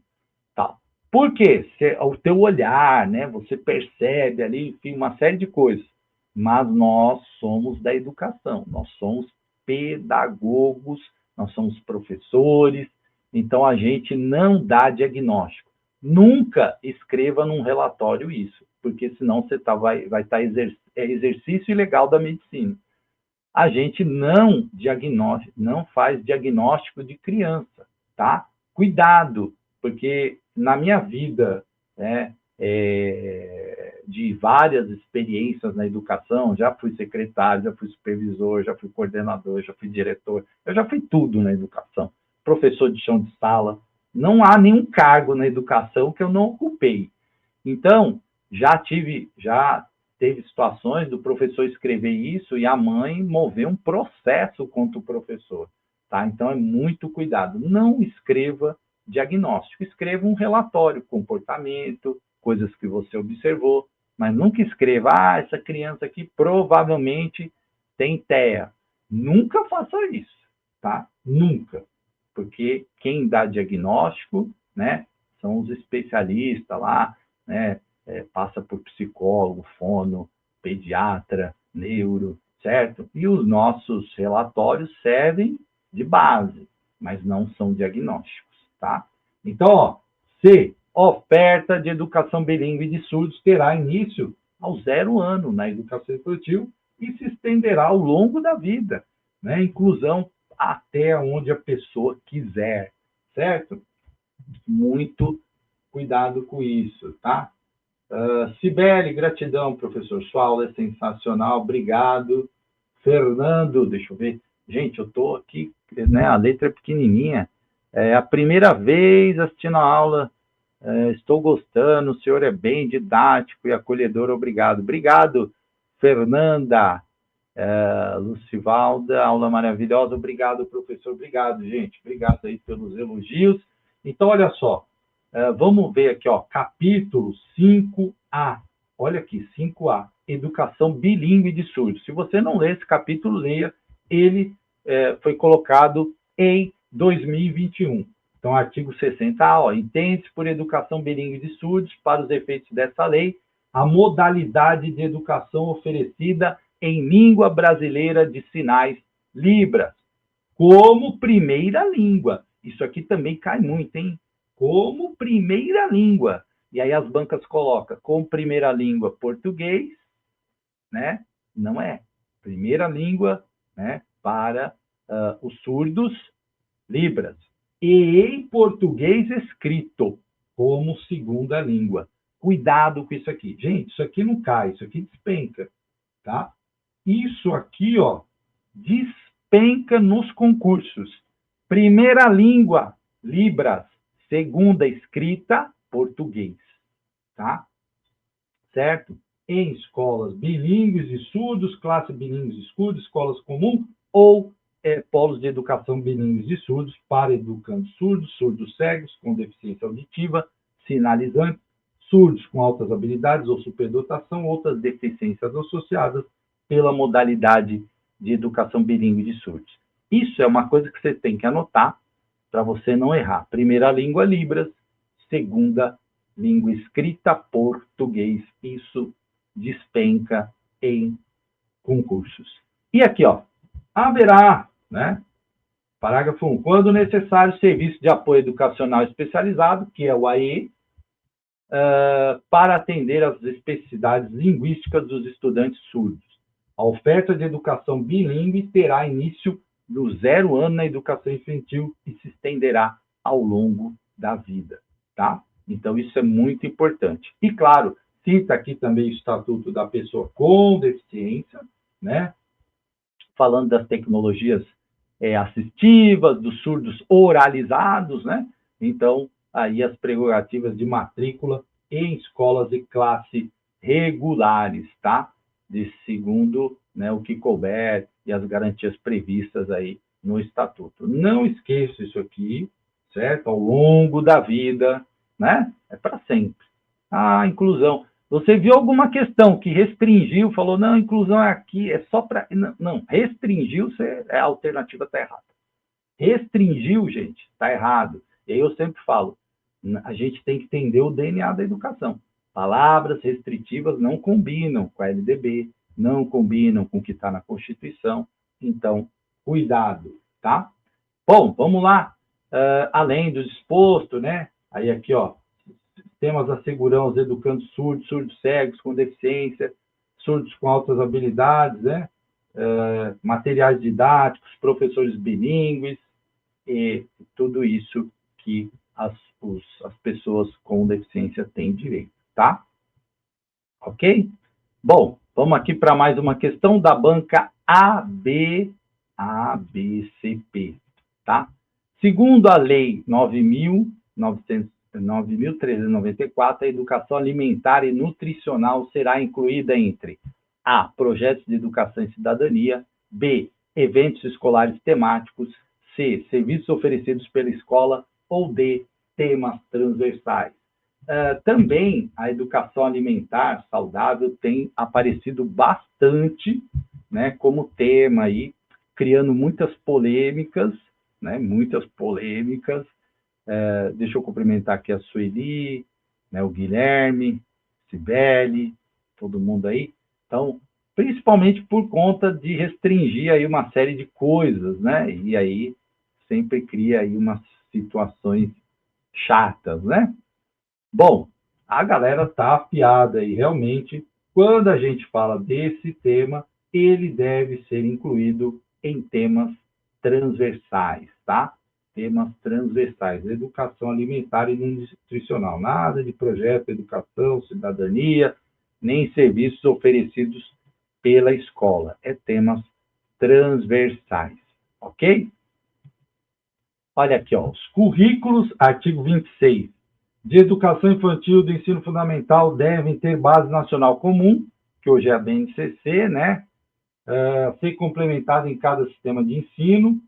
Tá. Por quê? O teu olhar, né? Você percebe ali, enfim, uma série de coisas. Mas nós somos da educação, nós somos pedagogos, nós somos professores, então a gente não dá diagnóstico. Nunca escreva num relatório isso, porque senão você vai estar exercício ilegal da medicina. A gente não faz diagnóstico de criança, tá? Cuidado, porque na minha vida, né, de várias experiências na educação, já fui secretário, já fui supervisor, já fui coordenador, já fui diretor, eu já fui tudo na educação. Professor de chão de sala, não há nenhum cargo na educação que eu não ocupei. Então, já teve situações do professor escrever isso e a mãe mover um processo contra o professor, tá? Então, é muito cuidado. Não escreva diagnóstico, escreva um relatório, comportamento, coisas que você observou, mas nunca escreva, essa criança aqui provavelmente tem TEA. Nunca faça isso, tá? Nunca. Porque quem dá diagnóstico, né, são os especialistas lá, né, passa por psicólogo, fono, pediatra, neuro, certo? E os nossos relatórios servem de base, mas não são diagnósticos, tá? Então, ó, C, oferta de educação bilíngue de surdos terá início ao 0 ano na educação infantil e se estenderá ao longo da vida, né? Inclusão até onde a pessoa quiser, certo? Muito cuidado com isso, tá? Sibeli, gratidão, professor. Sua aula é sensacional, obrigado. Fernando, deixa eu ver. Gente, eu estou aqui, né? A letra é pequenininha. É a primeira vez assistindo a aula. Estou gostando, o senhor é bem didático e acolhedor, obrigado. Obrigado, Fernanda. Lucivalda, aula maravilhosa. Obrigado, professor. Obrigado, gente. Obrigado aí pelos elogios. Então, olha só. Vamos ver aqui, ó, capítulo 5A. Olha aqui, 5A. Educação bilíngue de surdos. Se você não lê esse capítulo, leia. Ele foi colocado em 2021. Então, artigo 60A, ó, entende-se por educação bilíngue de surdos, para os efeitos dessa lei, a modalidade de educação oferecida em língua brasileira de sinais, Libras, como primeira língua. Isso aqui também cai muito, hein? Como primeira língua. E aí as bancas colocam como primeira língua português, né? Não é. Primeira língua, né, para os surdos, Libras. E em português escrito, como segunda língua. Cuidado com isso aqui. Gente, isso aqui não cai, isso aqui despenca, tá? Isso aqui, ó, despenca nos concursos. Primeira língua, Libras. Segunda escrita, português, tá? Certo? Em escolas bilíngues e surdos, classe bilíngues e surdos, escolas comuns ou polos de educação bilíngues e surdos para educandos surdos, surdos cegos com deficiência auditiva, sinalizantes, surdos com altas habilidades ou superdotação, outras deficiências associadas pela modalidade de educação bilíngue de surdos. Isso é uma coisa que você tem que anotar para você não errar. Primeira língua, Libras. Segunda língua escrita, português. Isso despenca em concursos. E aqui, ó, haverá, né? Parágrafo 1. Quando necessário, serviço de apoio educacional especializado, que é o AE, para atender às especificidades linguísticas dos estudantes surdos. A oferta de educação bilíngue terá início no 0 ano na educação infantil e se estenderá ao longo da vida, tá? Então, isso é muito importante. E, claro, cita aqui também o Estatuto da Pessoa com Deficiência, né? Falando das tecnologias assistivas, dos surdos oralizados, né? Então, aí as prerrogativas de matrícula em escolas de classe regulares, tá? De segundo, né, o que couber e as garantias previstas aí no Estatuto. Não esqueça isso aqui, certo? Ao longo da vida, né? É para sempre. Ah, inclusão. Você viu alguma questão que restringiu, falou, não, inclusão é aqui, é só para... Não, restringiu, a alternativa está errada. Restringiu, gente, está errado. E aí eu sempre falo, a gente tem que entender o DNA da educação. Palavras restritivas não combinam com a LDB, não combinam com o que está na Constituição. Então, cuidado, tá? Bom, vamos lá. Além do disposto, né? Aí aqui, ó, sistemas asseguram os educandos surdos, surdos cegos com deficiência, surdos com altas habilidades, né? Materiais didáticos, professores bilíngues e tudo isso que as pessoas com deficiência têm direito, tá? Ok? Bom, vamos aqui para mais uma questão da banca ABCP, tá? Segundo a Lei 9.394, a educação alimentar e nutricional será incluída entre A. Projetos de educação e cidadania, B. Eventos escolares temáticos, C. Serviços oferecidos pela escola ou D. Temas transversais. Também a educação alimentar saudável tem aparecido bastante, né, como tema aí, criando muitas polêmicas, né, muitas polêmicas. Deixa eu cumprimentar aqui a Sueli, né, o Guilherme, Cibele, todo mundo aí. Então, principalmente por conta de restringir aí uma série de coisas, né? E aí sempre cria aí umas situações chatas, né? Bom, a galera tá afiada e realmente, quando a gente fala desse tema, ele deve ser incluído em temas transversais, tá? Temas transversais, educação alimentar e nutricional. Nada de projeto, educação, cidadania, nem serviços oferecidos pela escola. É temas transversais, ok? Olha aqui, ó, os currículos, artigo 26, de educação infantil do ensino fundamental devem ter base nacional comum, que hoje é a BNCC, né? ser complementado em cada sistema de ensino,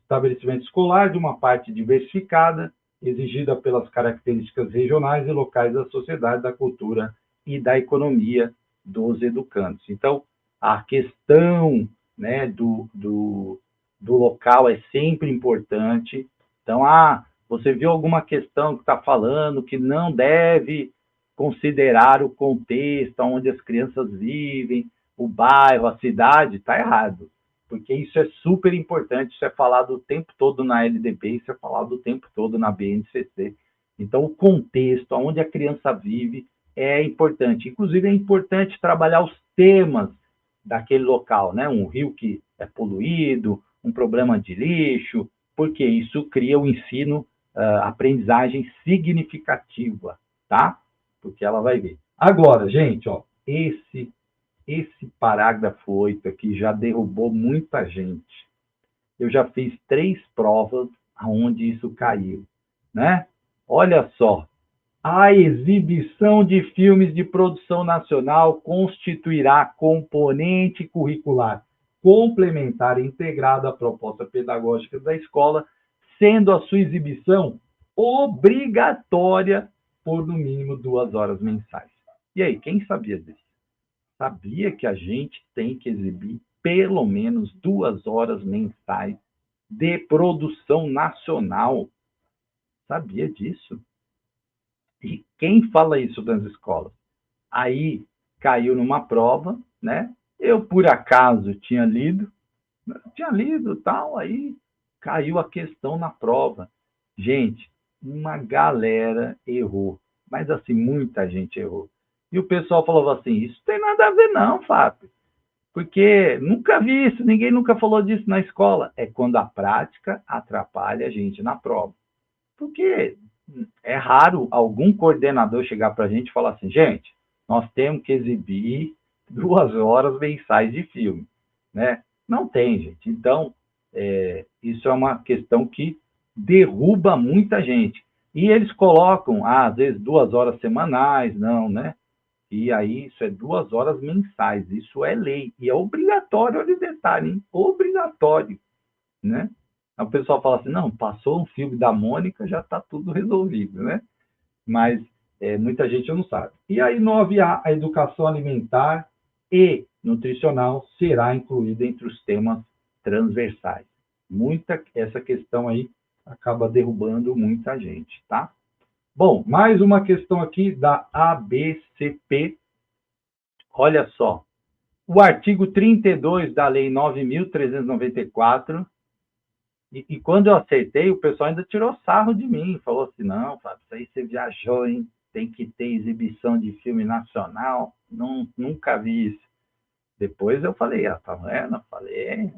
estabelecimento escolar, de uma parte diversificada, exigida pelas características regionais e locais da sociedade, da cultura e da economia dos educandos. Então, a questão, né, do local é sempre importante. Então, você viu alguma questão que está falando que não deve considerar o contexto onde as crianças vivem, o bairro, a cidade, está errado. Porque isso é super importante, isso é falado o tempo todo na LDB, isso é falado o tempo todo na BNCC. Então, o contexto, onde a criança vive, é importante. Inclusive, é importante trabalhar os temas daquele local, né? Um rio que é poluído, um problema de lixo, porque isso cria um ensino, aprendizagem significativa, tá? Porque ela vai ver. Agora, gente, ó, esse parágrafo 8 aqui já derrubou muita gente. Eu já fiz 3 provas onde isso caiu, né? Olha só, a exibição de filmes de produção nacional constituirá componente curricular complementar integrado à proposta pedagógica da escola, sendo a sua exibição obrigatória por no mínimo 2 horas mensais. E aí, quem sabia disso? Sabia que a gente tem que exibir pelo menos 2 horas mensais de produção nacional? Sabia disso? E quem fala isso nas escolas? Aí caiu numa prova, né? Eu, por acaso, tinha lido tal, aí caiu a questão na prova. Gente, uma galera errou, mas assim, muita gente errou. E o pessoal falava assim, isso tem nada a ver não, Fábio, porque nunca vi isso, ninguém nunca falou disso na escola. É quando a prática atrapalha a gente na prova. Porque é raro algum coordenador chegar para a gente e falar assim, gente, nós temos que exibir 2 horas mensais de filme, né? Não tem, gente. Então, isso é uma questão que derruba muita gente. E eles colocam, às vezes, 2 horas semanais, não, né? E aí isso é 2 horas mensais, isso é lei. E é obrigatório, olha o detalhe, hein? Obrigatório, né? Aí o pessoal fala assim, não, passou um filme da Mônica, já está tudo resolvido, né? Mas muita gente não sabe. E aí, 9A, a educação alimentar e nutricional será incluída entre os temas transversais. Essa questão aí acaba derrubando muita gente, tá? Bom, mais uma questão aqui da ABCP. Olha só, o artigo 32 da Lei 9.394, e quando eu acertei, o pessoal ainda tirou sarro de mim, falou assim, não, Fábio, isso aí você viajou, hein? Tem que ter exibição de filme nacional, não, nunca vi isso. Depois eu falei, tá vendo? Falei.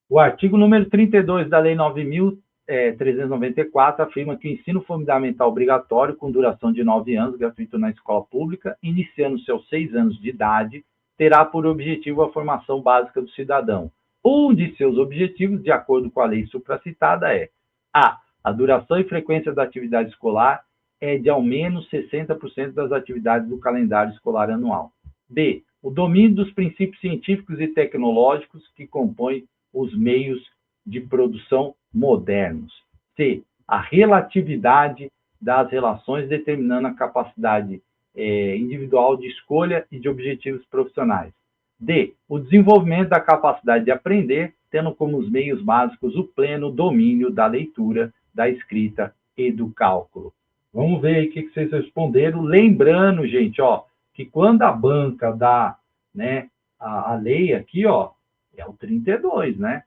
O artigo número 32 da Lei 9.394 afirma que o ensino fundamental obrigatório, com duração de 9 anos, gratuito na escola pública, iniciando seus 6 anos de idade, terá por objetivo a formação básica do cidadão. Um de seus objetivos, de acordo com a lei supracitada, é a duração e frequência da atividade escolar é de ao menos 60% das atividades do calendário escolar anual. B. O domínio dos princípios científicos e tecnológicos que compõem os meios de produção modernos. C. A relatividade das relações determinando a capacidade individual de escolha e de objetivos profissionais. D. O desenvolvimento da capacidade de aprender, tendo como os meios básicos o pleno domínio da leitura, da escrita e do cálculo. Vamos ver aí o que vocês responderam. Lembrando, gente, ó, que quando a banca dá, né, a lei aqui, ó, é o 32, né?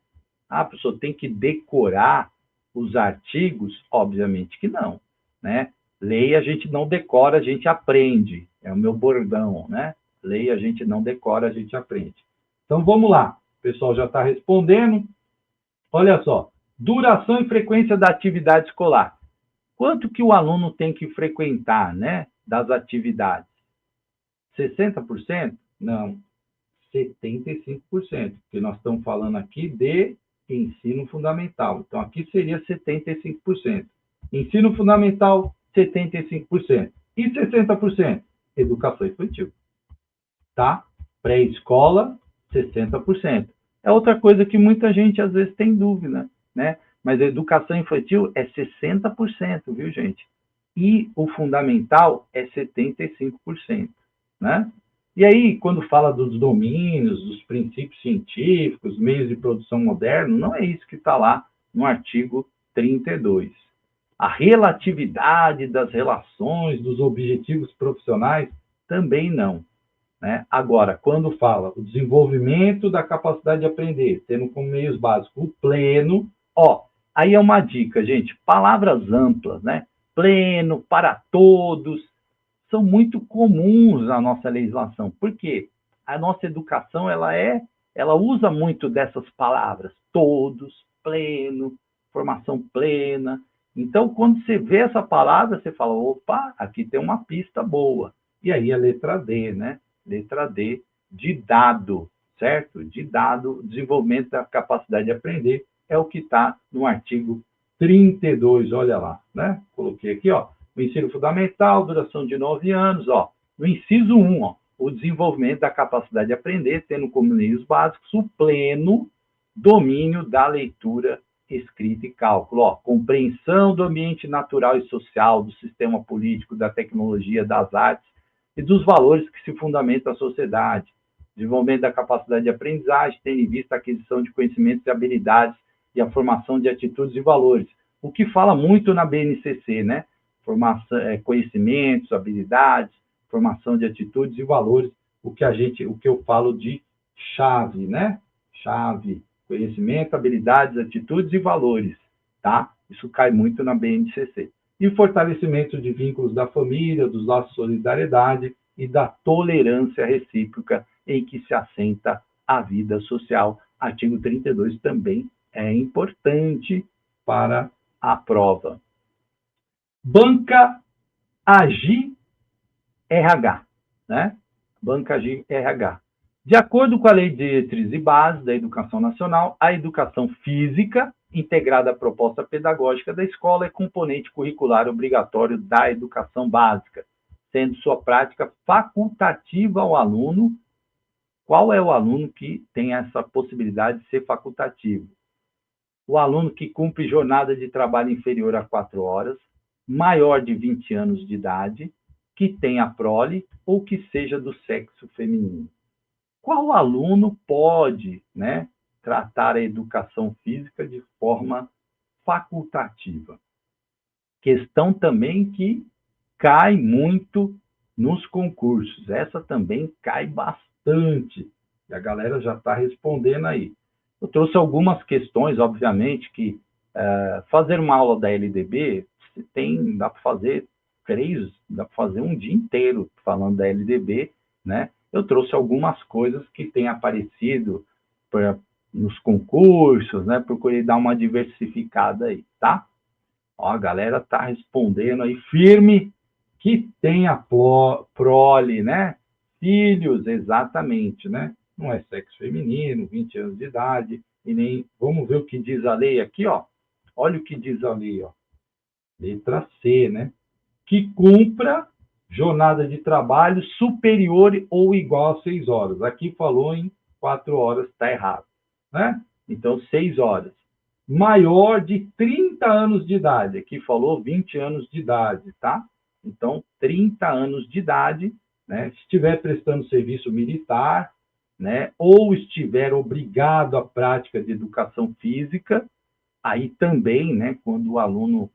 A pessoa tem que decorar os artigos? Obviamente que não, né? Lei a gente não decora, a gente aprende. É o meu bordão, né? Lei a gente não decora, a gente aprende. Então, vamos lá. O pessoal já está respondendo. Olha só. Duração e frequência da atividade escolar. Quanto que o aluno tem que frequentar, né? Das atividades? 60%? Não. 75%, porque nós estamos falando aqui de ensino fundamental. Então, aqui seria 75%. Ensino fundamental, 75%. E 60%? Educação infantil. Tá? Pré-escola, 60%. É outra coisa que muita gente às vezes tem dúvida, né? Mas a educação infantil é 60%, viu, gente? E o fundamental é 75%, né? E aí, quando fala dos domínios, dos princípios científicos, meios de produção moderno, não é isso que está lá no artigo 32. A relatividade das relações, dos objetivos profissionais, também não. Né? Agora, quando fala o desenvolvimento da capacidade de aprender, tendo como meios básicos o pleno, aí é uma dica, gente, palavras amplas, né? Pleno, para todos, são muito comuns na nossa legislação. Por quê? A nossa educação, ela usa muito dessas palavras, todos, pleno, formação plena. Então, quando você vê essa palavra, você fala, opa, aqui tem uma pista boa. E aí a letra D, né? Letra D, de dado, certo? De dado, desenvolvimento da capacidade de aprender, é o que está no artigo 32, olha lá, né? Coloquei aqui, ó, o ensino fundamental, duração de 9 anos, ó. No inciso 1, ó, o desenvolvimento da capacidade de aprender, tendo como meios básicos o pleno domínio da leitura, escrita e cálculo, ó, compreensão do ambiente natural e social, do sistema político, da tecnologia, das artes e dos valores que se fundamentam a sociedade, desenvolvimento da capacidade de aprendizagem, tendo em vista a aquisição de conhecimentos e habilidades e a formação de atitudes e valores, o que fala muito na BNCC, né? Formação, conhecimentos, habilidades, formação de atitudes e valores, o que eu falo de chave, né? Chave, conhecimento, habilidades, atitudes e valores, tá? Isso cai muito na BNCC. E fortalecimento de vínculos da família, dos laços de solidariedade e da tolerância recíproca em que se assenta a vida social. Artigo 32 também é importante para a prova. Banca Agir RH, né? Banca Agir RH. De acordo com a Lei de Diretrizes e Bases da Educação Nacional, a educação física, integrada à proposta pedagógica da escola, é componente curricular obrigatório da educação básica, sendo sua prática facultativa ao aluno. Qual é o aluno que tem essa possibilidade de ser facultativo? O aluno que cumpre jornada de trabalho inferior a 4 horas, maior de 20 anos de idade, que tenha prole ou que seja do sexo feminino. Qual aluno pode, né, tratar a educação física de forma facultativa? Questão também que cai muito nos concursos. Essa também cai bastante. E a galera já está respondendo aí. Eu trouxe algumas questões, obviamente, que fazer uma aula da LDB, dá para fazer dá para fazer um dia inteiro falando da LDB, né? Eu trouxe algumas coisas que têm aparecido nos concursos, né? Procurei dar uma diversificada aí, tá? Ó, a galera tá respondendo aí firme que tem a prole, né? Filhos, exatamente, né? Não é sexo feminino, 20 anos de idade, e nem... Vamos ver o que diz a lei aqui, ó. Olha o que diz a lei, ó. Letra C, né? Que cumpra jornada de trabalho superior ou igual a 6 horas. Aqui falou em 4 horas, está errado, né? Então, 6 horas. Maior de 30 anos de idade. Aqui falou 20 anos de idade, tá? Então, 30 anos de idade, né? Se estiver prestando serviço militar, né? Ou estiver obrigado à prática de educação física, aí também, né? Quando o aluno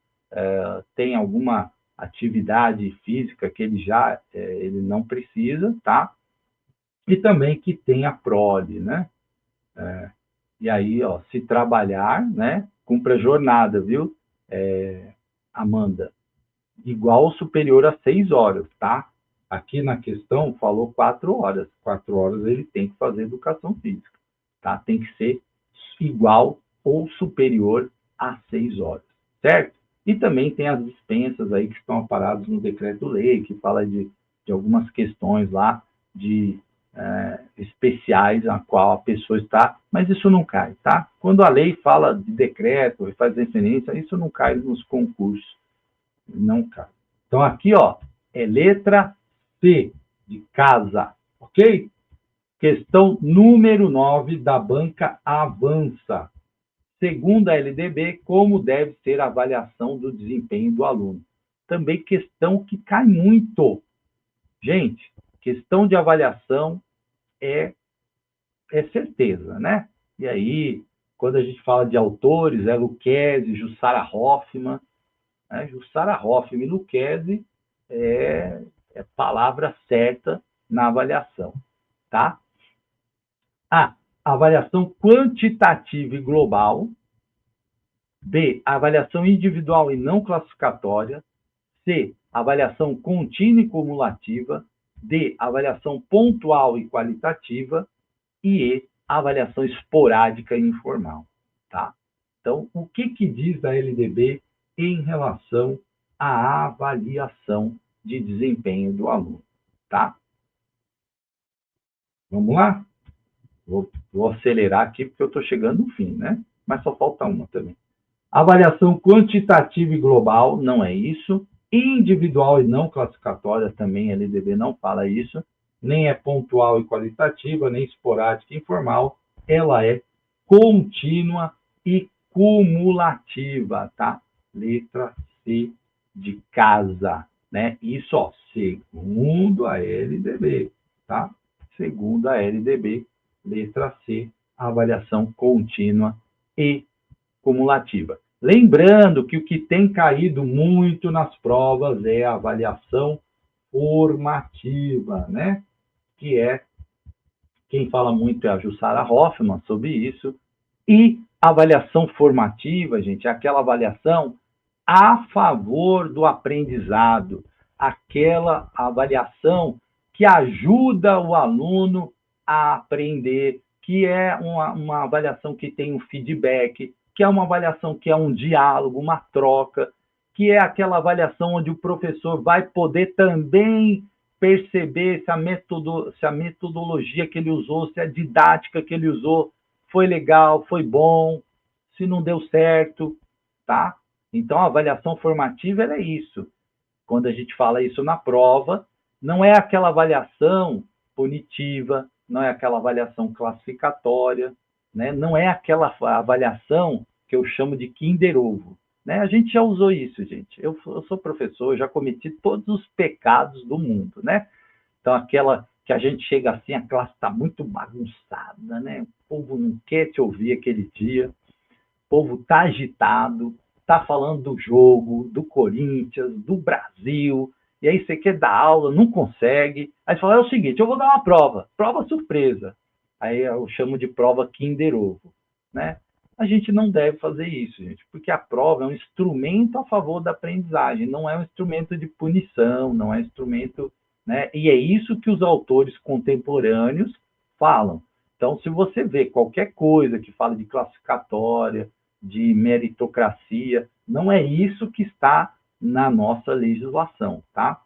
tem alguma atividade física que ele não precisa, tá? E também que tenha prole, né? E aí, ó, se trabalhar, né? Cumpra jornada, viu, Amanda? Igual ou superior a 6 horas, tá? Aqui na questão falou 4 horas. 4 horas ele tem que fazer educação física, tá? Tem que ser igual ou superior a 6 horas, certo? E também tem as dispensas aí que estão amparadas no decreto-lei, que fala de algumas questões lá especiais a qual a pessoa está, mas isso não cai, tá? Quando a lei fala de decreto e faz referência, isso não cai nos concursos, não cai. Então aqui, ó, é letra C, de casa, ok? Questão número 9 da banca Avança. Segundo a LDB, como deve ser a avaliação do desempenho do aluno? Também questão que cai muito. Gente, questão de avaliação é certeza, né? E aí, quando a gente fala de autores, é Lucchesi, Jussara Hoffmann, né? Jussara Hoffmann e Lucchesi é palavra certa na avaliação, tá? A, avaliação quantitativa e global. B, avaliação individual e não classificatória. C, avaliação contínua e cumulativa. D, avaliação pontual e qualitativa. E E, avaliação esporádica e informal. Tá? Então, o que diz a LDB em relação à avaliação de desempenho do aluno? Tá? Vamos lá? Vou acelerar aqui porque eu estou chegando no fim, né? Mas só falta uma também. Avaliação quantitativa e global, não é isso. Individual e não classificatória, também a LDB não fala isso. Nem é pontual e qualitativa, nem esporádica e informal. Ela é contínua e cumulativa, tá? Letra C de casa, né? Isso, ó, segundo a LDB, tá? Segundo a LDB, letra C, avaliação contínua e cumulativa. Lembrando que o que tem caído muito nas provas é a avaliação formativa, né? Que é, quem fala muito é a Jussara Hoffmann sobre isso. E avaliação formativa, gente, é aquela avaliação a favor do aprendizado, aquela avaliação que ajuda o aluno a aprender, que é uma avaliação que tem um feedback, que é uma avaliação que é um diálogo, uma troca, que é aquela avaliação onde o professor vai poder também perceber se a metodologia que ele usou, se a didática que ele usou foi legal, foi bom, se não deu certo, tá? Então, a avaliação formativa é isso. Quando a gente fala isso na prova, não é aquela avaliação punitiva, não é aquela avaliação classificatória, né? Não é aquela avaliação que eu chamo de Kinder Ovo. Né? A gente já usou isso, gente. Eu sou professor, já cometi todos os pecados do mundo, né? Então, aquela que a gente chega assim, a classe está muito bagunçada, né? O povo não quer te ouvir aquele dia, o povo está agitado, está falando do jogo, do Corinthians, do Brasil, e aí você quer dar aula, não consegue. Aí você fala, é o seguinte, eu vou dar uma prova surpresa. Aí eu chamo de prova Kinder Ovo, né? A gente não deve fazer isso, gente, porque a prova é um instrumento a favor da aprendizagem, não é um instrumento de punição, não é um instrumento, né? E é isso que os autores contemporâneos falam. Então, se você vê qualquer coisa que fala de classificatória, de meritocracia, não é isso que está na nossa legislação, tá?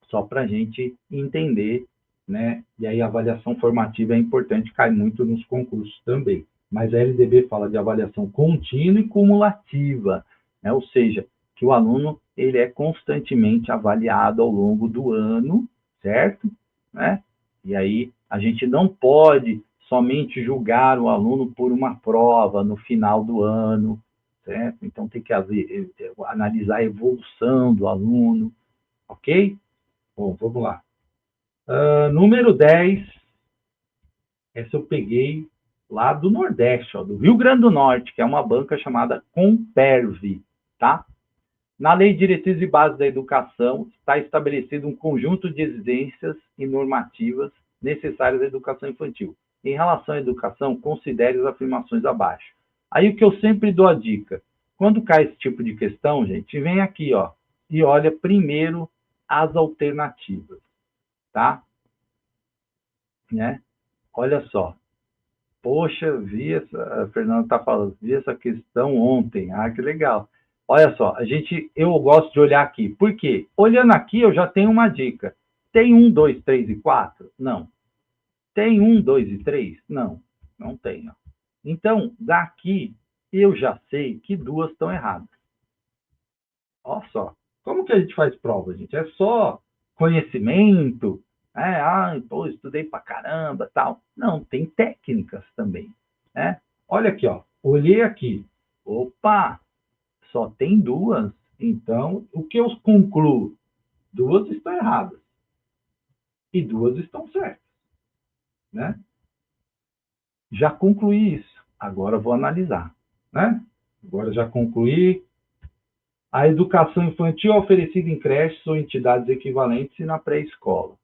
Só para a gente entender, né? E aí a avaliação formativa é importante, cai muito nos concursos também. Mas a LDB fala de avaliação contínua e cumulativa, né? Ou seja, que o aluno ele é constantemente avaliado ao longo do ano, certo? Né? E aí a gente não pode somente julgar o aluno por uma prova no final do ano, certo? Então tem que analisar a evolução do aluno, ok? Bom, vamos lá. Número 10, essa eu peguei lá do Nordeste, ó, do Rio Grande do Norte, que é uma banca chamada Comperv, tá? Na Lei de Diretrizes e Bases da Educação está estabelecido um conjunto de exigências e normativas necessárias à educação infantil. Em relação à educação, considere as afirmações abaixo. Aí o que eu sempre dou a dica, quando cai esse tipo de questão, gente, vem aqui, ó, e olha primeiro as alternativas, tá? Né? Olha só. Poxa, a Fernanda está falando, vi essa questão ontem. Ah, que legal. Olha só, eu gosto de olhar aqui. Por quê? Olhando aqui, eu já tenho uma dica. Tem 1, 2, 3 e 4? Não. Tem 1, 2 e 3? Não, não tem. Ó. Então, daqui, eu já sei que 2 estão erradas. Olha só. Como que a gente faz prova, gente? É só conhecimento? Pô, estudei pra caramba, tal. Não, tem técnicas também, né? Olha aqui, ó. Olhei aqui. Opa, só tem duas. Então, o que eu concluo? Duas estão erradas e duas estão certas, né? Já concluí isso. Agora vou analisar, né? Agora já concluí. A educação infantil é oferecida em creches ou entidades equivalentes e na pré-escola.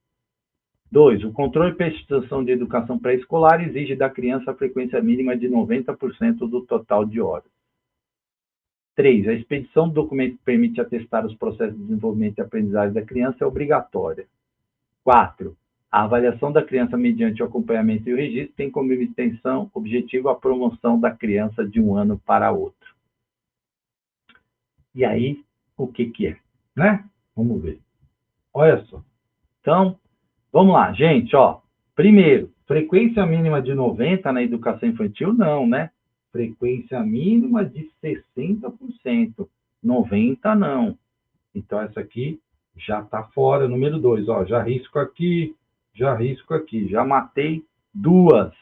2. O controle e prestação de educação pré-escolar exige da criança a frequência mínima de 90% do total de horas. 3. A expedição do documento que permite atestar os processos de desenvolvimento e aprendizagem da criança é obrigatória. 4. A avaliação da criança mediante o acompanhamento e o registro tem como intenção objetivo a promoção da criança de um ano para outro. E aí, o que é? Né? Vamos ver. Olha só. Então, vamos lá, gente, ó. Primeiro, frequência mínima de 90 na educação infantil, não, né? Frequência mínima de 60%. 90 não. Então, essa aqui já está fora. Número 2, ó. Já risco aqui, já risco aqui. Já matei duas.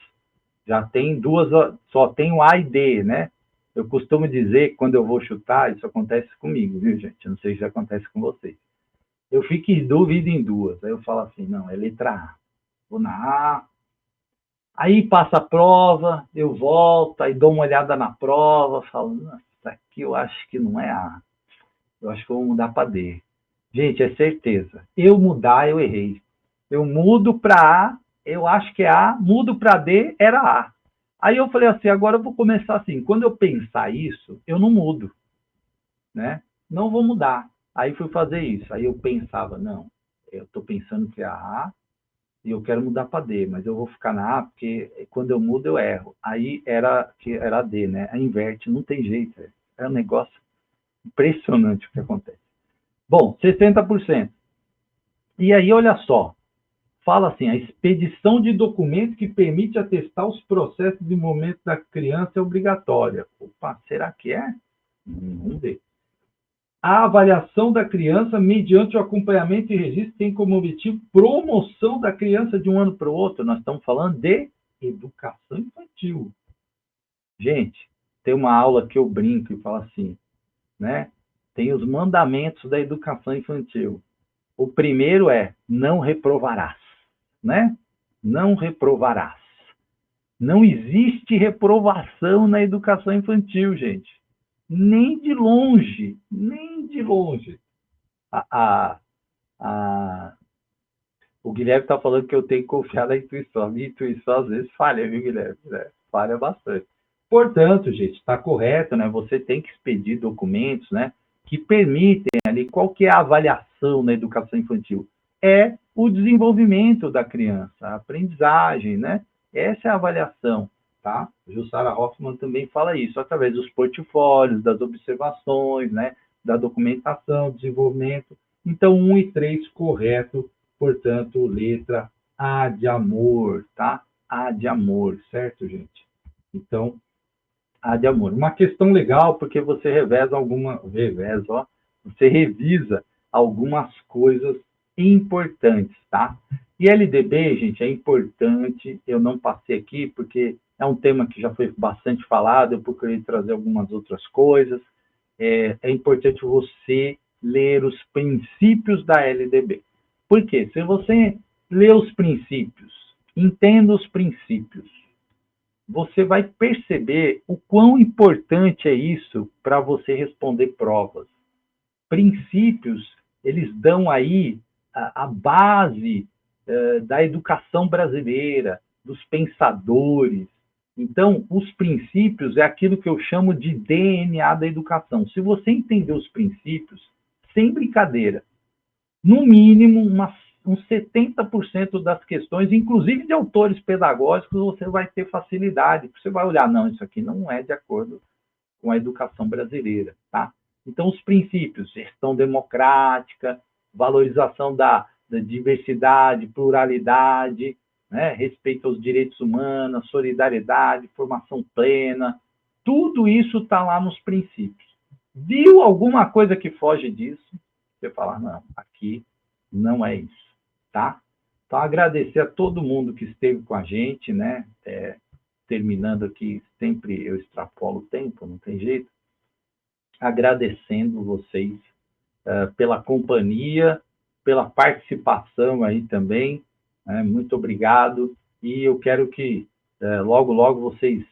Já tem duas, só tem o A e D, né? Eu costumo dizer que quando eu vou chutar, isso acontece comigo, viu, gente? Eu não sei se acontece com vocês. Eu fico em dúvida em duas. Aí eu falo assim, não, é letra A. Vou na A. Aí passa a prova, eu volto, aí dou uma olhada na prova, falo, nossa, isso aqui eu acho que não é A. Eu acho que eu vou mudar para D. Gente, é certeza. Eu mudar, eu errei. Eu mudo para A, eu acho que é A, mudo para D, era A. Aí eu falei assim, agora eu vou começar assim. Quando eu pensar isso, eu não mudo, né? Não vou mudar. Aí fui fazer isso. Aí eu pensava, não, eu estou pensando que é A e eu quero mudar para D, mas eu vou ficar na A porque quando eu mudo eu erro. Aí era D, né? A inverte, não tem jeito. É um negócio impressionante o que acontece. Bom, 60%. E aí, olha só, fala assim, a expedição de documento que permite atestar os processos de desenvolvimento da criança é obrigatória. Opa, será que é? Vamos ver. A avaliação da criança mediante o acompanhamento e registro tem como objetivo promoção da criança de um ano para o outro. Nós estamos falando de educação infantil. Gente, tem uma aula que eu brinco e falo assim, né? Tem os mandamentos da educação infantil. O primeiro é não reprovarás, né? Não reprovarás. Não existe reprovação na educação infantil, gente. Nem de longe, nem de longe. O Guilherme está falando que eu tenho que confiar na intuição. A minha intuição às vezes falha, viu, Guilherme? Falha bastante. Portanto, gente, está correto, né? Você tem que expedir documentos, né? Que permitem ali, qual que é a avaliação na educação infantil? É o desenvolvimento da criança, a aprendizagem, né? Essa é a avaliação, tá? Jussara Hoffmann também fala isso, através dos portfólios, das observações, né? Da documentação, desenvolvimento. Então, 1 e 3, correto. Portanto, letra A de amor, tá? A de amor, certo, gente? Então, A de amor. Uma questão legal, porque você você revisa algumas coisas importantes, tá? E LDB, gente, é importante, eu não passei aqui, porque é um tema que já foi bastante falado, eu procurei trazer algumas outras coisas. É importante você ler os princípios da LDB. Por quê? Se você lê os princípios, entenda os princípios, você vai perceber o quão importante é isso para você responder provas. Princípios, eles dão aí a base da educação brasileira, dos pensadores. Então, os princípios é aquilo que eu chamo de DNA da educação. Se você entender os princípios, sem brincadeira, no mínimo uns 70% das questões, inclusive de autores pedagógicos, você vai ter facilidade. Você vai olhar, não, isso aqui não é de acordo com a educação brasileira, tá? Então, os princípios, gestão democrática, valorização da diversidade, pluralidade, né? Respeito aos direitos humanos, solidariedade, formação plena, tudo isso está lá nos princípios. Viu alguma coisa que foge disso? Você fala, não, aqui não é isso, tá? Então, agradecer a todo mundo que esteve com a gente, né? Terminando aqui, sempre eu extrapolo o tempo, não tem jeito. Agradecendo vocês pela companhia, pela participação aí também, né? Muito obrigado. E eu quero que logo, logo vocês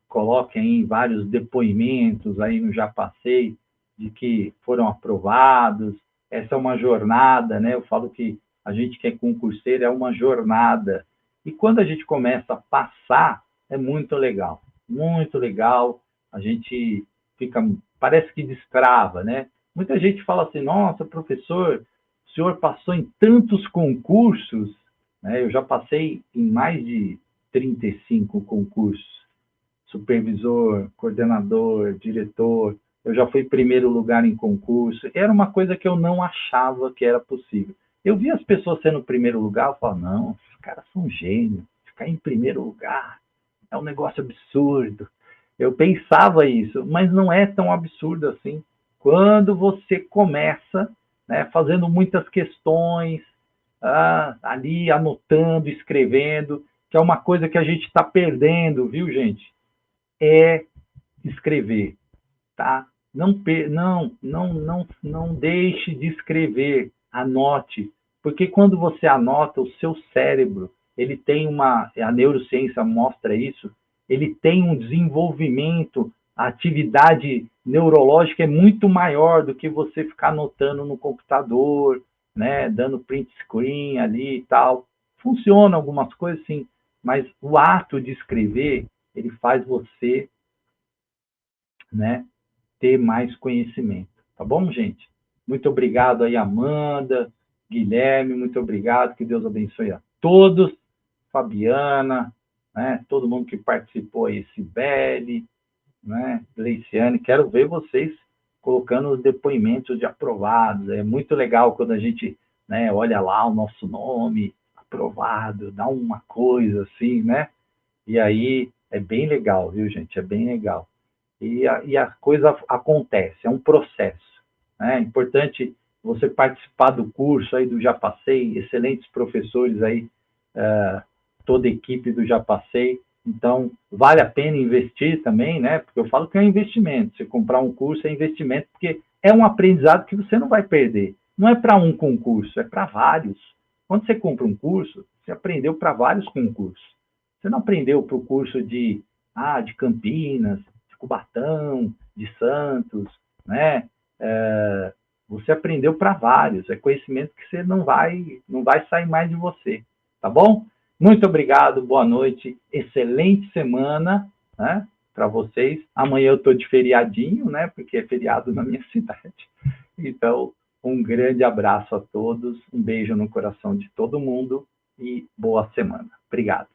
coloquem vários depoimentos aí no Já Passei, de que foram aprovados. Essa é uma jornada, né? Eu falo que a gente que é concurseiro é uma jornada. E quando a gente começa a passar, é muito legal. Muito legal. A gente fica, parece que destrava, né? Muita gente fala assim, nossa, professor, o senhor passou em tantos concursos, né? Eu já passei em mais de 35 concursos, supervisor, coordenador, diretor, eu já fui primeiro lugar em concurso, era uma coisa que eu não achava que era possível. Eu via as pessoas sendo primeiro lugar, eu falava, não, esses caras são gênios, ficar em primeiro lugar é um negócio absurdo. Eu pensava isso, mas não é tão absurdo assim. Quando você começa, né, fazendo muitas questões, ali anotando, escrevendo, que é uma coisa que a gente está perdendo, viu, gente? É escrever, tá? Não deixe de escrever, anote, porque quando você anota, o seu cérebro, ele tem a neurociência mostra isso, ele tem um desenvolvimento, a atividade neurológica é muito maior do que você ficar anotando no computador, né, dando print screen ali e tal. Funciona algumas coisas sim, mas o ato de escrever, ele faz você, né, ter mais conhecimento. Tá bom, gente? Muito obrigado aí, Amanda, Guilherme, muito obrigado. Que Deus abençoe a todos. Fabiana, né? Todo mundo que participou aí, Sibeli, né? Leiciane. Quero ver vocês colocando os depoimentos de aprovados. É muito legal quando a gente, né, olha lá o nosso nome aprovado, dá uma coisa assim, né? E aí é bem legal, viu, gente? É bem legal. E a coisa acontece, é um processo. Né? É importante você participar do curso aí do Já Passei, excelentes professores aí, toda a equipe do Já Passei. Então, vale a pena investir também, né? Porque eu falo que é um investimento. Você comprar um curso é investimento, porque é um aprendizado que você não vai perder. Não é para um concurso, é para vários. Quando você compra um curso, você aprendeu para vários concursos. Você não aprendeu para o curso de Campinas, de Cubatão, de Santos, né? Você aprendeu para vários. É conhecimento que você não vai sair mais de você. Tá bom? Muito obrigado, boa noite, excelente semana, né, para vocês. Amanhã eu estou de feriadinho, né, porque é feriado na minha cidade. Então, um grande abraço a todos, um beijo no coração de todo mundo e boa semana. Obrigado.